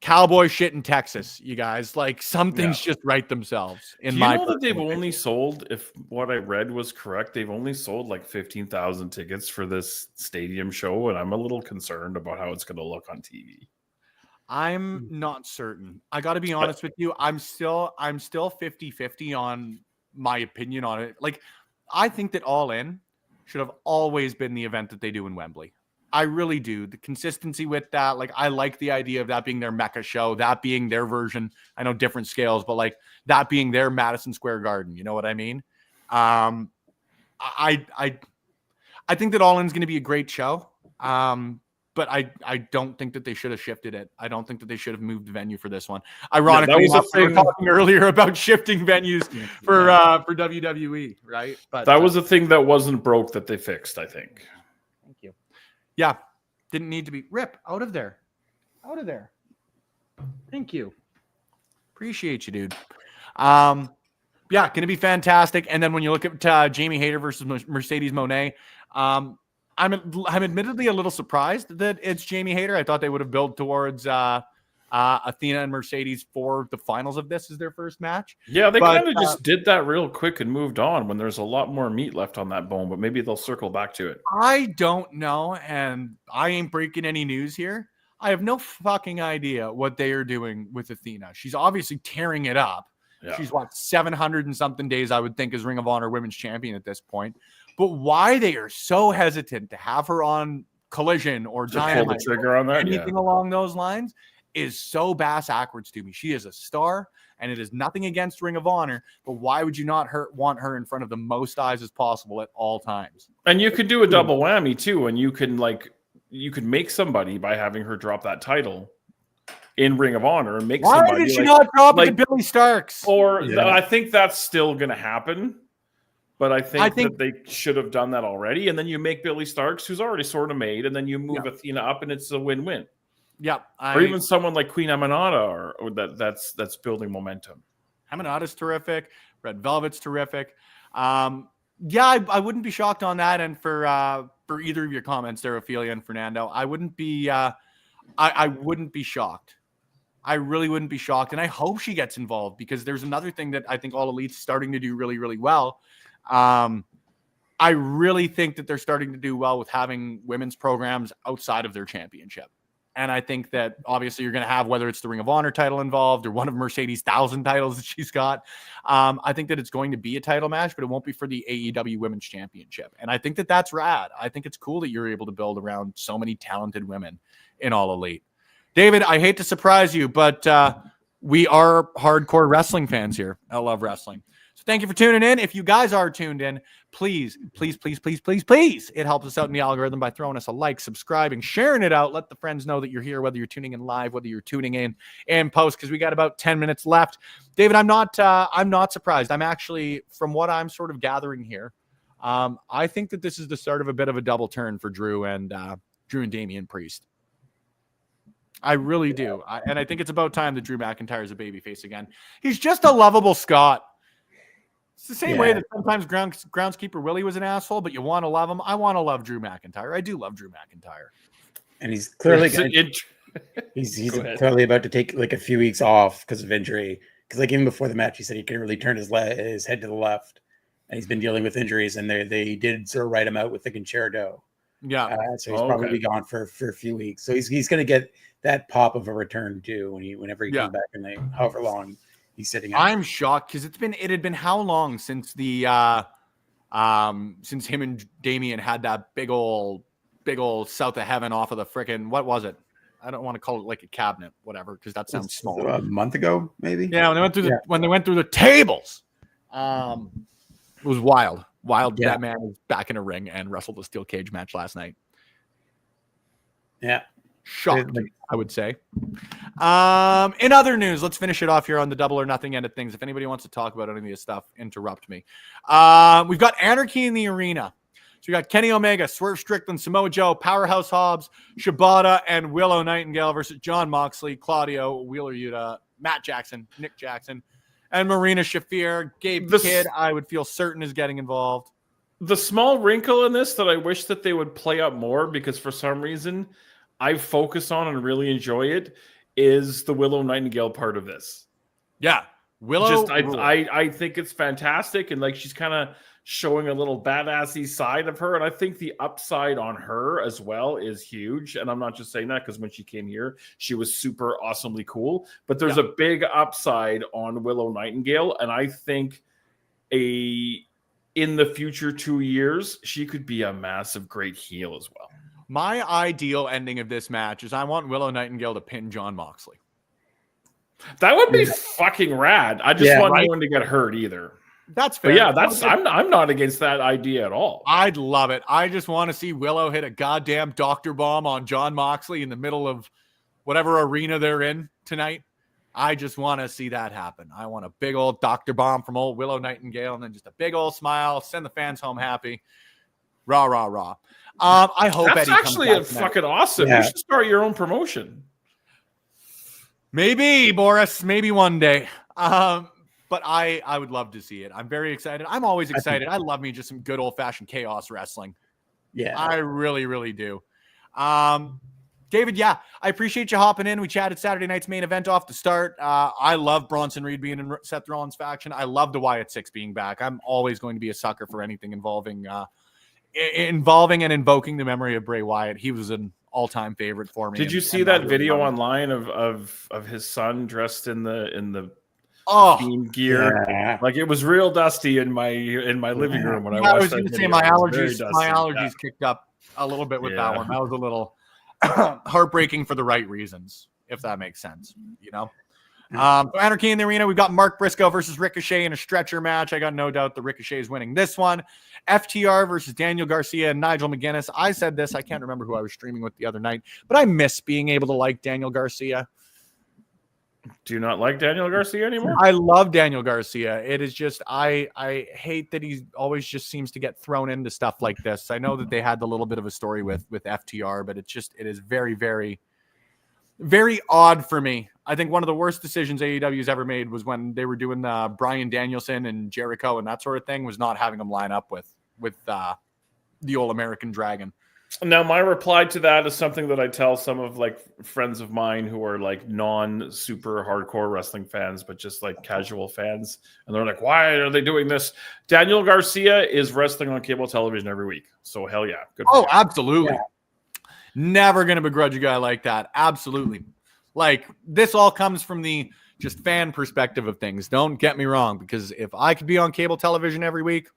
cowboy shit in Texas, you guys. Like, some things just write themselves. Do you know that they've only sold, if what I read was correct, they've only sold like 15,000 tickets for this stadium show, and I'm a little concerned about how it's going to look on TV. I'm not certain. I got to be honest with you. I'm still 50-50 on my opinion on it. Like, I think that All In should have always been the event that they do in Wembley. I really do. The consistency with that, like, I like the idea of that being their Mecca show, that being their version. I know different scales, but like that being their Madison Square Garden. You know what I mean? I think that All In's going to be a great show. But I don't think that they should have shifted it. I don't think that they should have moved the venue for this one. Ironically, we were talking earlier about shifting venues for WWE, right? But that was a thing that wasn't broke that they fixed, I think. Thank you. Yeah, didn't need to be. Rip, out of there. Out of there. Thank you. Appreciate you, dude. Yeah, going to be fantastic. And then when you look at Jamie Hayter versus Mercedes Moné, I'm admittedly a little surprised that it's Jamie Hayter. I thought they would have built towards Athena and Mercedes for the finals of this as their first match. Yeah, they kind of just did that real quick and moved on when there's a lot more meat left on that bone, but maybe they'll circle back to it. I don't know, and I ain't breaking any news here. I have no fucking idea what they are doing with Athena. She's obviously tearing it up. Yeah. She's 700 and something days, I would think, as Ring of Honor Women's Champion at this point. But why they are so hesitant to have her on Collision or Dynamite, pull the trigger on that, anything along those lines, is so bass backwards to me. She is a star, and it is nothing against Ring of Honor, but why would you not want her in front of the most eyes as possible at all times? And you could do a double whammy too, and you could make somebody by having her drop that title in Ring of Honor and make somebody. Why did she not drop it to Billy Starks? Or I think that's still going to happen. But I think that they should have done that already. And then you make Billy Starks, who's already sort of made, and then you move Athena up, and it's a win-win. Yeah. Or even someone like Queen Aminata, or that's building momentum. Aminata's terrific. Red Velvet's terrific. I wouldn't be shocked on that. And for either of your comments there, Ophelia and Fernando, I wouldn't be I wouldn't be shocked. I really wouldn't be shocked. And I hope she gets involved, because there's another thing that I think All Elite's starting to do really, really well. I really think that they're starting to do well with having women's programs outside of their championship. And I think that obviously you're going to have, whether it's the Ring of Honor title involved or one of Mercedes' 1,000 titles that she's got. I think that it's going to be a title match, but it won't be for the AEW Women's Championship. And I think that that's rad. I think it's cool that you're able to build around so many talented women in All Elite. David, I hate to surprise you, but we are hardcore wrestling fans here at Love Wrestling. So thank you for tuning in. If you guys are tuned in, please, it helps us out in the algorithm by throwing us a like, subscribing, sharing it out. Let the friends know that you're here, whether you're tuning in live, whether you're tuning in post, because we got about 10 minutes left. David, I'm not surprised. I'm actually, from what I'm sort of gathering here, I think that this is the start of a bit of a double turn for Drew and Damian Priest. I really do. And I think it's about time that Drew McIntyre is a babyface again. He's just a lovable Scot. It's the same way that sometimes groundskeeper Willie was an asshole, but you want to love him. I want to love Drew McIntyre. I do love Drew McIntyre. And he's clearly he's clearly about to take like a few weeks off because of injury. Because like even before the match, he said he couldn't really turn his head to the left, and he's been dealing with injuries. And they did sort of write him out with the concerto. Yeah, so he's probably gone for a few weeks. So he's going to get that pop of a return too whenever he comes back, and however long he's sitting out. I'm shocked because it had been how long since the since him and Damian had that big old south of heaven off of the frickin' what was it? I don't want to call it like a cabinet, whatever, because that sounds small. A month ago, maybe. Yeah, when they went through the tables, it was wild. Yeah. That man was back in a ring and wrestled a steel cage match last night. Yeah. Shocked, I would say. In other news, let's finish it off here on the Double or Nothing end of things. If anybody wants to talk about any of this stuff, interrupt me. We've got Anarchy in the arena. So we got Kenny Omega, Swerve Strickland, Samoa Joe, Powerhouse Hobbs, Shibata, and Willow Nightingale versus Jon Moxley, Claudio, Wheeler Yuta, Matt Jackson, Nick Jackson, and Marina Shafir. Gabe Kidd, I would feel certain, is getting involved. The small wrinkle in this that I wish that they would play up more, because for some reason I focus on and really enjoy it, is the Willow Nightingale part of this. Yeah. Willow. I think it's fantastic. And like, she's kind of showing a little badassy side of her. And I think the upside on her as well is huge. And I'm not just saying that because when she came here, she was super awesomely cool. But there's a big upside on Willow Nightingale. And I think in the future 2 years, she could be a massive, great heel as well. My ideal ending of this match is I want Willow Nightingale to pin Jon Moxley. That would be fucking rad. I just want no one to get hurt either. That's fair. But yeah, I'm not against that idea at all. I'd love it. I just want to see Willow hit a goddamn doctor bomb on Jon Moxley in the middle of whatever arena they're in tonight. I just want to see that happen. I want a big old doctor bomb from old Willow Nightingale and then just a big old smile, send the fans home happy. Rah, rah, rah. I hope that's Eddie actually comes fucking awesome. You should start your own promotion. Maybe, Boris. Maybe one day. But I would love to see it. I'm very excited. I'm always excited. I love me just some good old-fashioned chaos wrestling. Yeah. I really, really do. David, I appreciate you hopping in. We chatted Saturday night's main event off the start. I love Bronson Reed being in Seth Rollins' faction. I love the Wyatt Six being back. I'm always going to be a sucker for anything involving and invoking the memory of Bray Wyatt. He was an all-time favorite for me. Did you see that video online of his son dressed in the Fiend gear? Yeah. Like, it was real dusty in my living room when I watched. I was going to say my allergies kicked up a little bit with that one. That was a little heartbreaking for the right reasons, if that makes sense. So Anarchy in the Arena, we've got Mark Briscoe versus Ricochet in a stretcher match. I got no doubt that Ricochet is winning this one. FTR versus Daniel Garcia and Nigel McGuinness. I said this, I can't remember who I was streaming with the other night, but I miss being able to like Daniel Garcia. Do you not like Daniel Garcia anymore? I love Daniel Garcia. It is just, I hate that he always just seems to get thrown into stuff like this. I know that they had the little bit of a story with FTR, but it is very, very, very odd for me. I think one of the worst decisions AEW's ever made was when they were doing Bryan Danielson and Jericho and that sort of thing, was not having them line up with the old American Dragon. Now, my reply to that is something that I tell some of like friends of mine who are like non-super hardcore wrestling fans, but just like casual fans. And they're like, why are they doing this? Daniel Garcia is wrestling on cable television every week. So hell yeah. Good for him. Absolutely. Yeah. Never going to begrudge a guy like that. Absolutely. Like, this all comes from the just fan perspective of things. Don't get me wrong, because if I could be on cable television every week,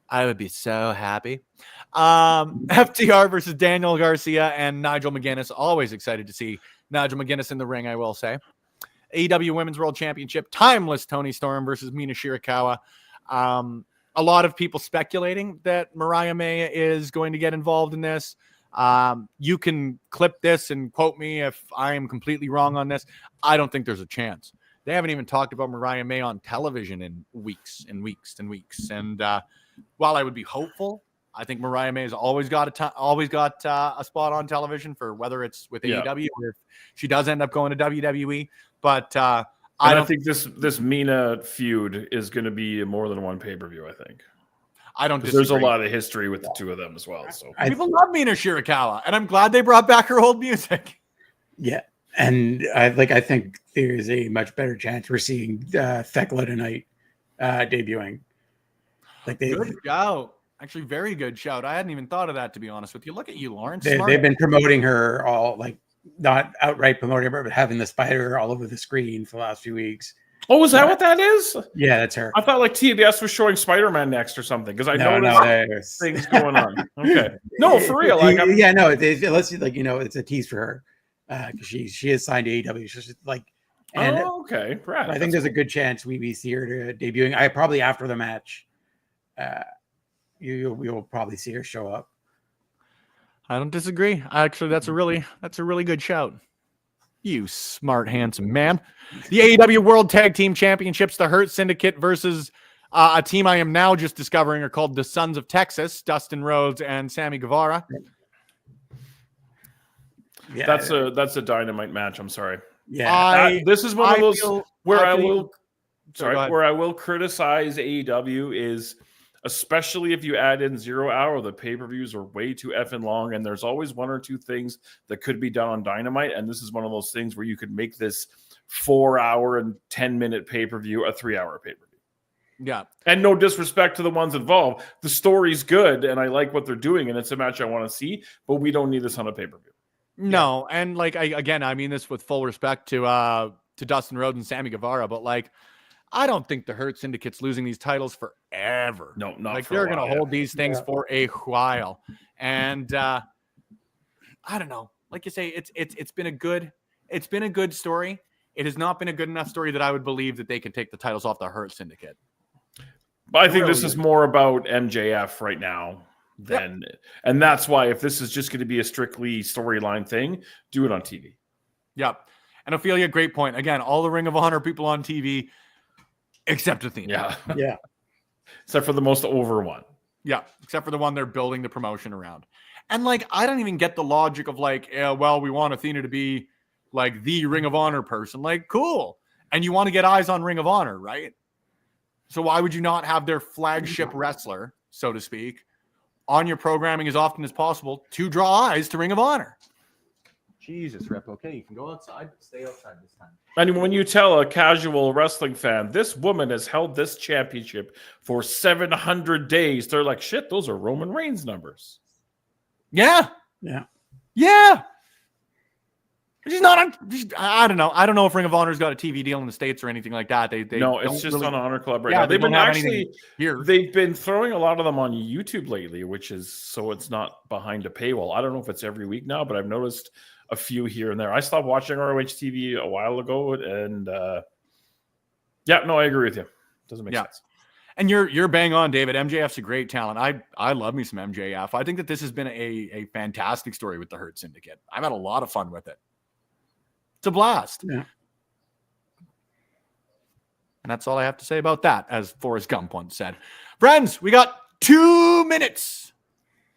I would be so happy. FTR versus Daniel Garcia and Nigel McGuinness. Always excited to see Nigel McGuinness in the ring, I will say. AEW Women's World Championship, timeless Toni Storm versus Mina Shirakawa. A lot of people speculating that Mariah May is going to get involved in this. You can clip this and quote me if I am completely wrong on this. I don't think there's a chance. They haven't even talked about Mariah May on television in weeks and weeks and weeks. And while I would be hopeful, I think Mariah May has always got a spot on television, for whether it's with AEW or if she does end up going to WWE. But I think this Mina feud is going to be more than one pay-per-view. I think. I don't disagree. There's a lot of history with the two of them as well. So people love Mina Shirakawa, and I'm glad they brought back her old music. Yeah, and I think there's a much better chance we're seeing Thekla tonight debuting. Good shout. Actually, very good shout. I hadn't even thought of that, to be honest with you. Look at you, Lawrence. They've been promoting her all, like, not outright promoting her, but having the spider all over the screen for the last few weeks. Oh, is that what that is? Yeah, that's her. I thought like TBS was showing Spider-Man next or something, because I noticed things going on. Okay, no, for real. Like, let's see, like, it's a tease for her because she is signed to AEW. She's like, and okay, right. I think there's a good chance we see her debuting. I probably after the match. You will probably see her show up. I don't disagree. Actually, that's a really good shout. You smart, handsome man. The AEW World Tag Team Championships, the Hurt Syndicate versus a team I am now just discovering are called the Sons of Texas, Dustin Rhodes and Sammy Guevara. Yeah, that's a dynamite match. I'm sorry. Yeah, this is one of those where I will criticize AEW is especially if you add in 0 hour. The pay-per-views are way too effing long, and there's always 1 or 2 things that could be done on Dynamite, and this is one of those things where you could make this 4 hour and 10-minute pay-per-view a 3 hour pay-per-view. Yeah. And no disrespect to the ones involved. The story's good, and I like what they're doing, and it's a match I want to see, but we don't need this on a pay-per-view. No, and like I mean this with full respect to Dustin Rhodes and Sammy Guevara, but like I don't think the Hurt Syndicate's losing these titles forever. No, not like for they're a while, going to hold these things for a while, and I don't know. Like you say, it's been a good story. It has not been a good enough story that I would believe that they can take the titles off the Hurt Syndicate. But I think this is more about MJF right now than, and that's why if this is just going to be a strictly storyline thing, do it on TV. Yep. And Ophelia, great point. Again, all the Ring of Honor people on TV, except Athena. Yeah. Yeah. Except for the most over one. Yeah. Except for the one they're building the promotion around. And like, I don't even get the logic of like, well, we want Athena to be like the Ring of Honor person. Like, cool. And you want to get eyes on Ring of Honor, right? So why would you not have their flagship wrestler, so to speak, on your programming as often as possible to draw eyes to Ring of Honor? Jesus, Rep. Okay, you can go outside, but stay outside this time. And when you tell a casual wrestling fan, this woman has held this championship for 700 days, they're like, shit, those are Roman Reigns numbers. Yeah. Yeah. Yeah. She's not on. I don't know. I don't know if Ring of Honor's got a TV deal in the States or anything like that. They no, it's just really, on Honor Club right now. They've been actually here. They've been throwing a lot of them on YouTube lately, which is so it's not behind a paywall. I don't know if it's every week now, but I've noticed a few here and there. I stopped watching ROH TV a while ago, and yeah, no, I agree with you. Doesn't make sense. And you're bang on, David. MJF's a great talent. I love me some MJF. I think that this has been a fantastic story with the Hurt Syndicate. I've had a lot of fun with it. It's a blast. Yeah. And that's all I have to say about that, as Forrest Gump once said. Friends, we got 2 minutes.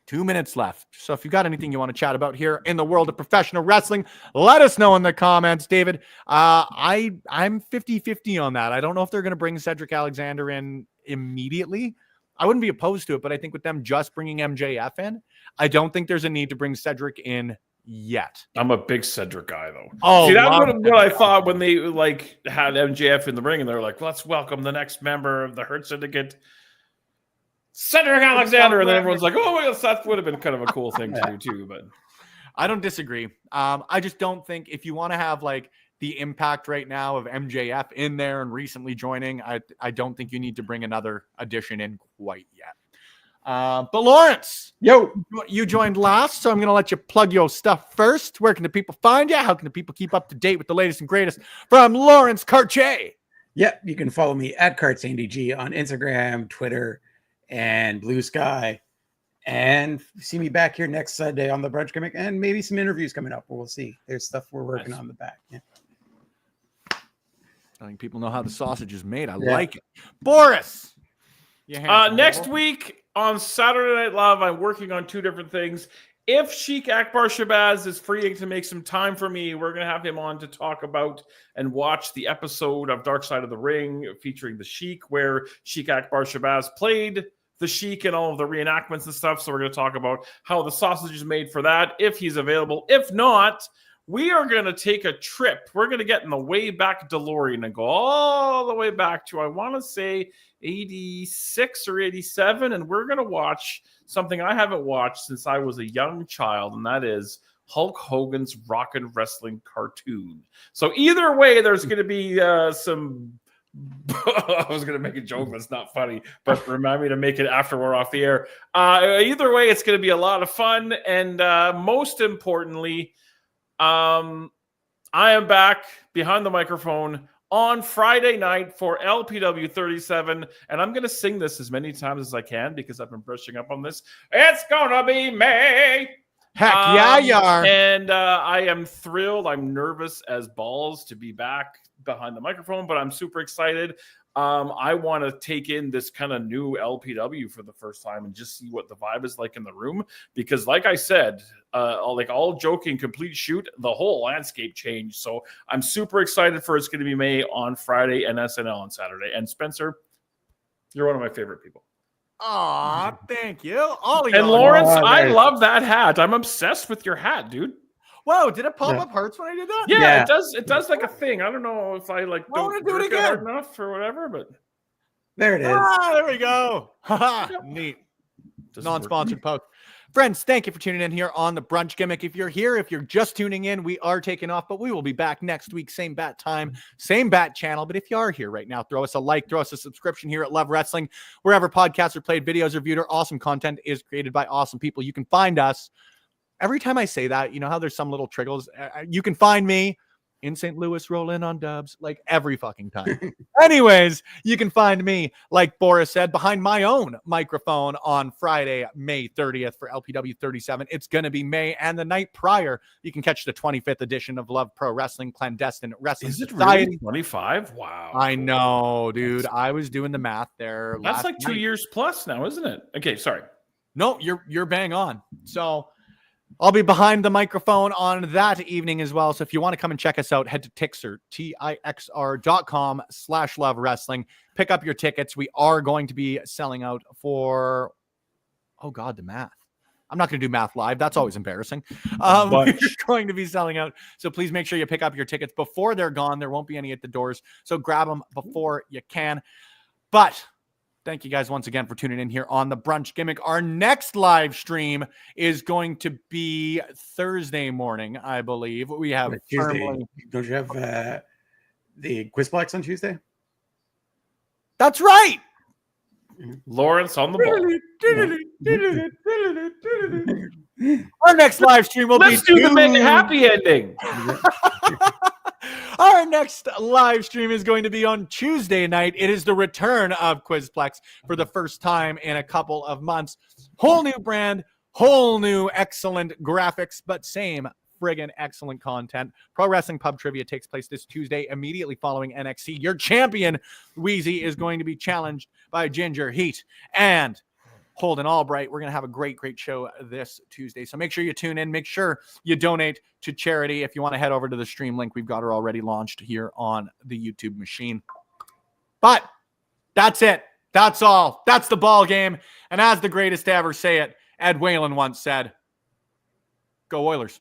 2 minutes left. So if you got anything you want to chat about here in the world of professional wrestling, let us know in the comments, David. I'm 50-50 on that. I don't know if they're going to bring Cedric Alexander in immediately. I wouldn't be opposed to it, but I think with them just bringing MJF in, I don't think there's a need to bring Cedric in yet. I'm a big Cedric guy, though. Oh, see, that's what I thought when they like had MJF in the ring, and they're like, "Let's welcome the next member of the Hurt Syndicate, Cedric Alexander," and then everyone's like, "Oh, well, that would have been kind of a cool thing to do too." But I don't disagree. I just don't think if you want to have like the impact right now of MJF in there and recently joining, I don't think you need to bring another addition in quite yet. But Lawrence, you joined last, so I'm going to let you plug your stuff first. Where can the people find you? How can the people keep up to date with the latest and greatest from Lawrence Cartier? Yeah, you can follow me at CartsandyG on Instagram, Twitter, and Blue Sky. And see me back here next Sunday on the Brunch Gimmick, and maybe some interviews coming up. We'll see. There's stuff we're working on the back. Yeah. I think people know how the sausage is made. I like it. Boris! Next week on Saturday Night Live, I'm working on 2 different things. If Sheik Akbar Shabazz is free to make some time for me, we're going to have him on to talk about and watch the episode of Dark Side of the Ring featuring the Sheik, where Sheik Akbar Shabazz played the Sheik and all of the reenactments and stuff. So we're going to talk about how the sausage is made for that, if he's available. If not, we are going to take a trip. We're going to get in the way back DeLorean and go all the way back to, I want to say, 86 or 87. And we're going to watch something I haven't watched since I was a young child, and that is Hulk Hogan's Rockin' Wrestling cartoon. So either way, there's going to be some... I was going to make a joke that's not funny, but remind me to make it after we're off the air. Either way, it's going to be a lot of fun. And most importantly, I am back behind the microphone on Friday night for LPW 37, and I'm going to sing this as many times as I can because I've been brushing up on this. It's going to be me. Heck yeah, you are. And I am thrilled. I'm nervous as balls to be back behind the microphone, but I'm super excited. I want to take in this kind of new LPW for the first time and just see what the vibe is like in the room. Because like I said, like all joking, complete shoot, the whole landscape changed. So I'm super excited for It's Going to Be May on Friday and SNL on Saturday. And Spencer, you're one of my favorite people. Aw, thank you. All of And y'all. Lawrence, Oh, I nice. love that hat. I'm obsessed with your hat, dude. Whoa, did it pop Yeah. up hearts when I did that? Yeah, Yeah. it does. It does like a thing. I don't know if I like Why don't would it do it work it hard again? enough or whatever, but There it is. Ah, there we go. Haha, neat. doesn't work. Non-sponsored post. Friends, thank you for tuning in here on the Brunch Gimmick. If you're here, if you're just tuning in, we are taking off, but we will be back next week. Same bat time, same bat channel. But if you are here right now, throw us a like, throw us a subscription here at Love Wrestling. Wherever podcasts are played, videos are viewed, or awesome content is created by awesome people. You can find us. Every time I say that, you know how there's some little triggers? You can find me in St. Louis, roll in on dubs, like every fucking time. Anyways, you can find me, like Boris said, behind my own microphone on Friday, May 30th for LPW 37. It's going to be May, and the night prior, you can catch the 25th edition of Love Pro Wrestling Clandestine Wrestling Is it Society. really 25? Wow. I know, dude. I was doing the math there. That's last like 2 night. years plus now, isn't it? Okay, sorry. No, you're bang on. So I'll be behind the microphone on that evening as well. So if you want to come and check us out, head to Tixr, TIXR.com/Love Wrestling. Pick up your tickets. We are going to be selling out for, oh God, the math. I'm not going to do math live. That's always embarrassing. We're going to be selling out. So please make sure you pick up your tickets before they're gone. There won't be any at the doors. So grab them before you can. But thank you guys once again for tuning in here on the Brunch Gimmick. Our next live stream is going to be Thursday morning, I believe. We have Tuesday. Don't you have the Quizplex on Tuesday? That's right. Lawrence on the ball. Our next live stream will Let's be do the make it happy ending. Our next live stream is going to be on Tuesday night. It is the return of Quizplex for the first time in a couple of months. Whole new brand, whole new excellent graphics, but same friggin' excellent content. Pro Wrestling Pub Trivia takes place this Tuesday immediately following NXT. Your champion, Wheezy, is going to be challenged by Ginger Heat and Holden Albright. We're going to have a great show this Tuesday. So make sure you tune in. Make sure you donate to charity. If you want to head over to the stream link, we've got her already launched here on the YouTube machine. But that's it. That's all. That's the ball game. And as the greatest to ever say it, Ed Whalen once said, go Oilers.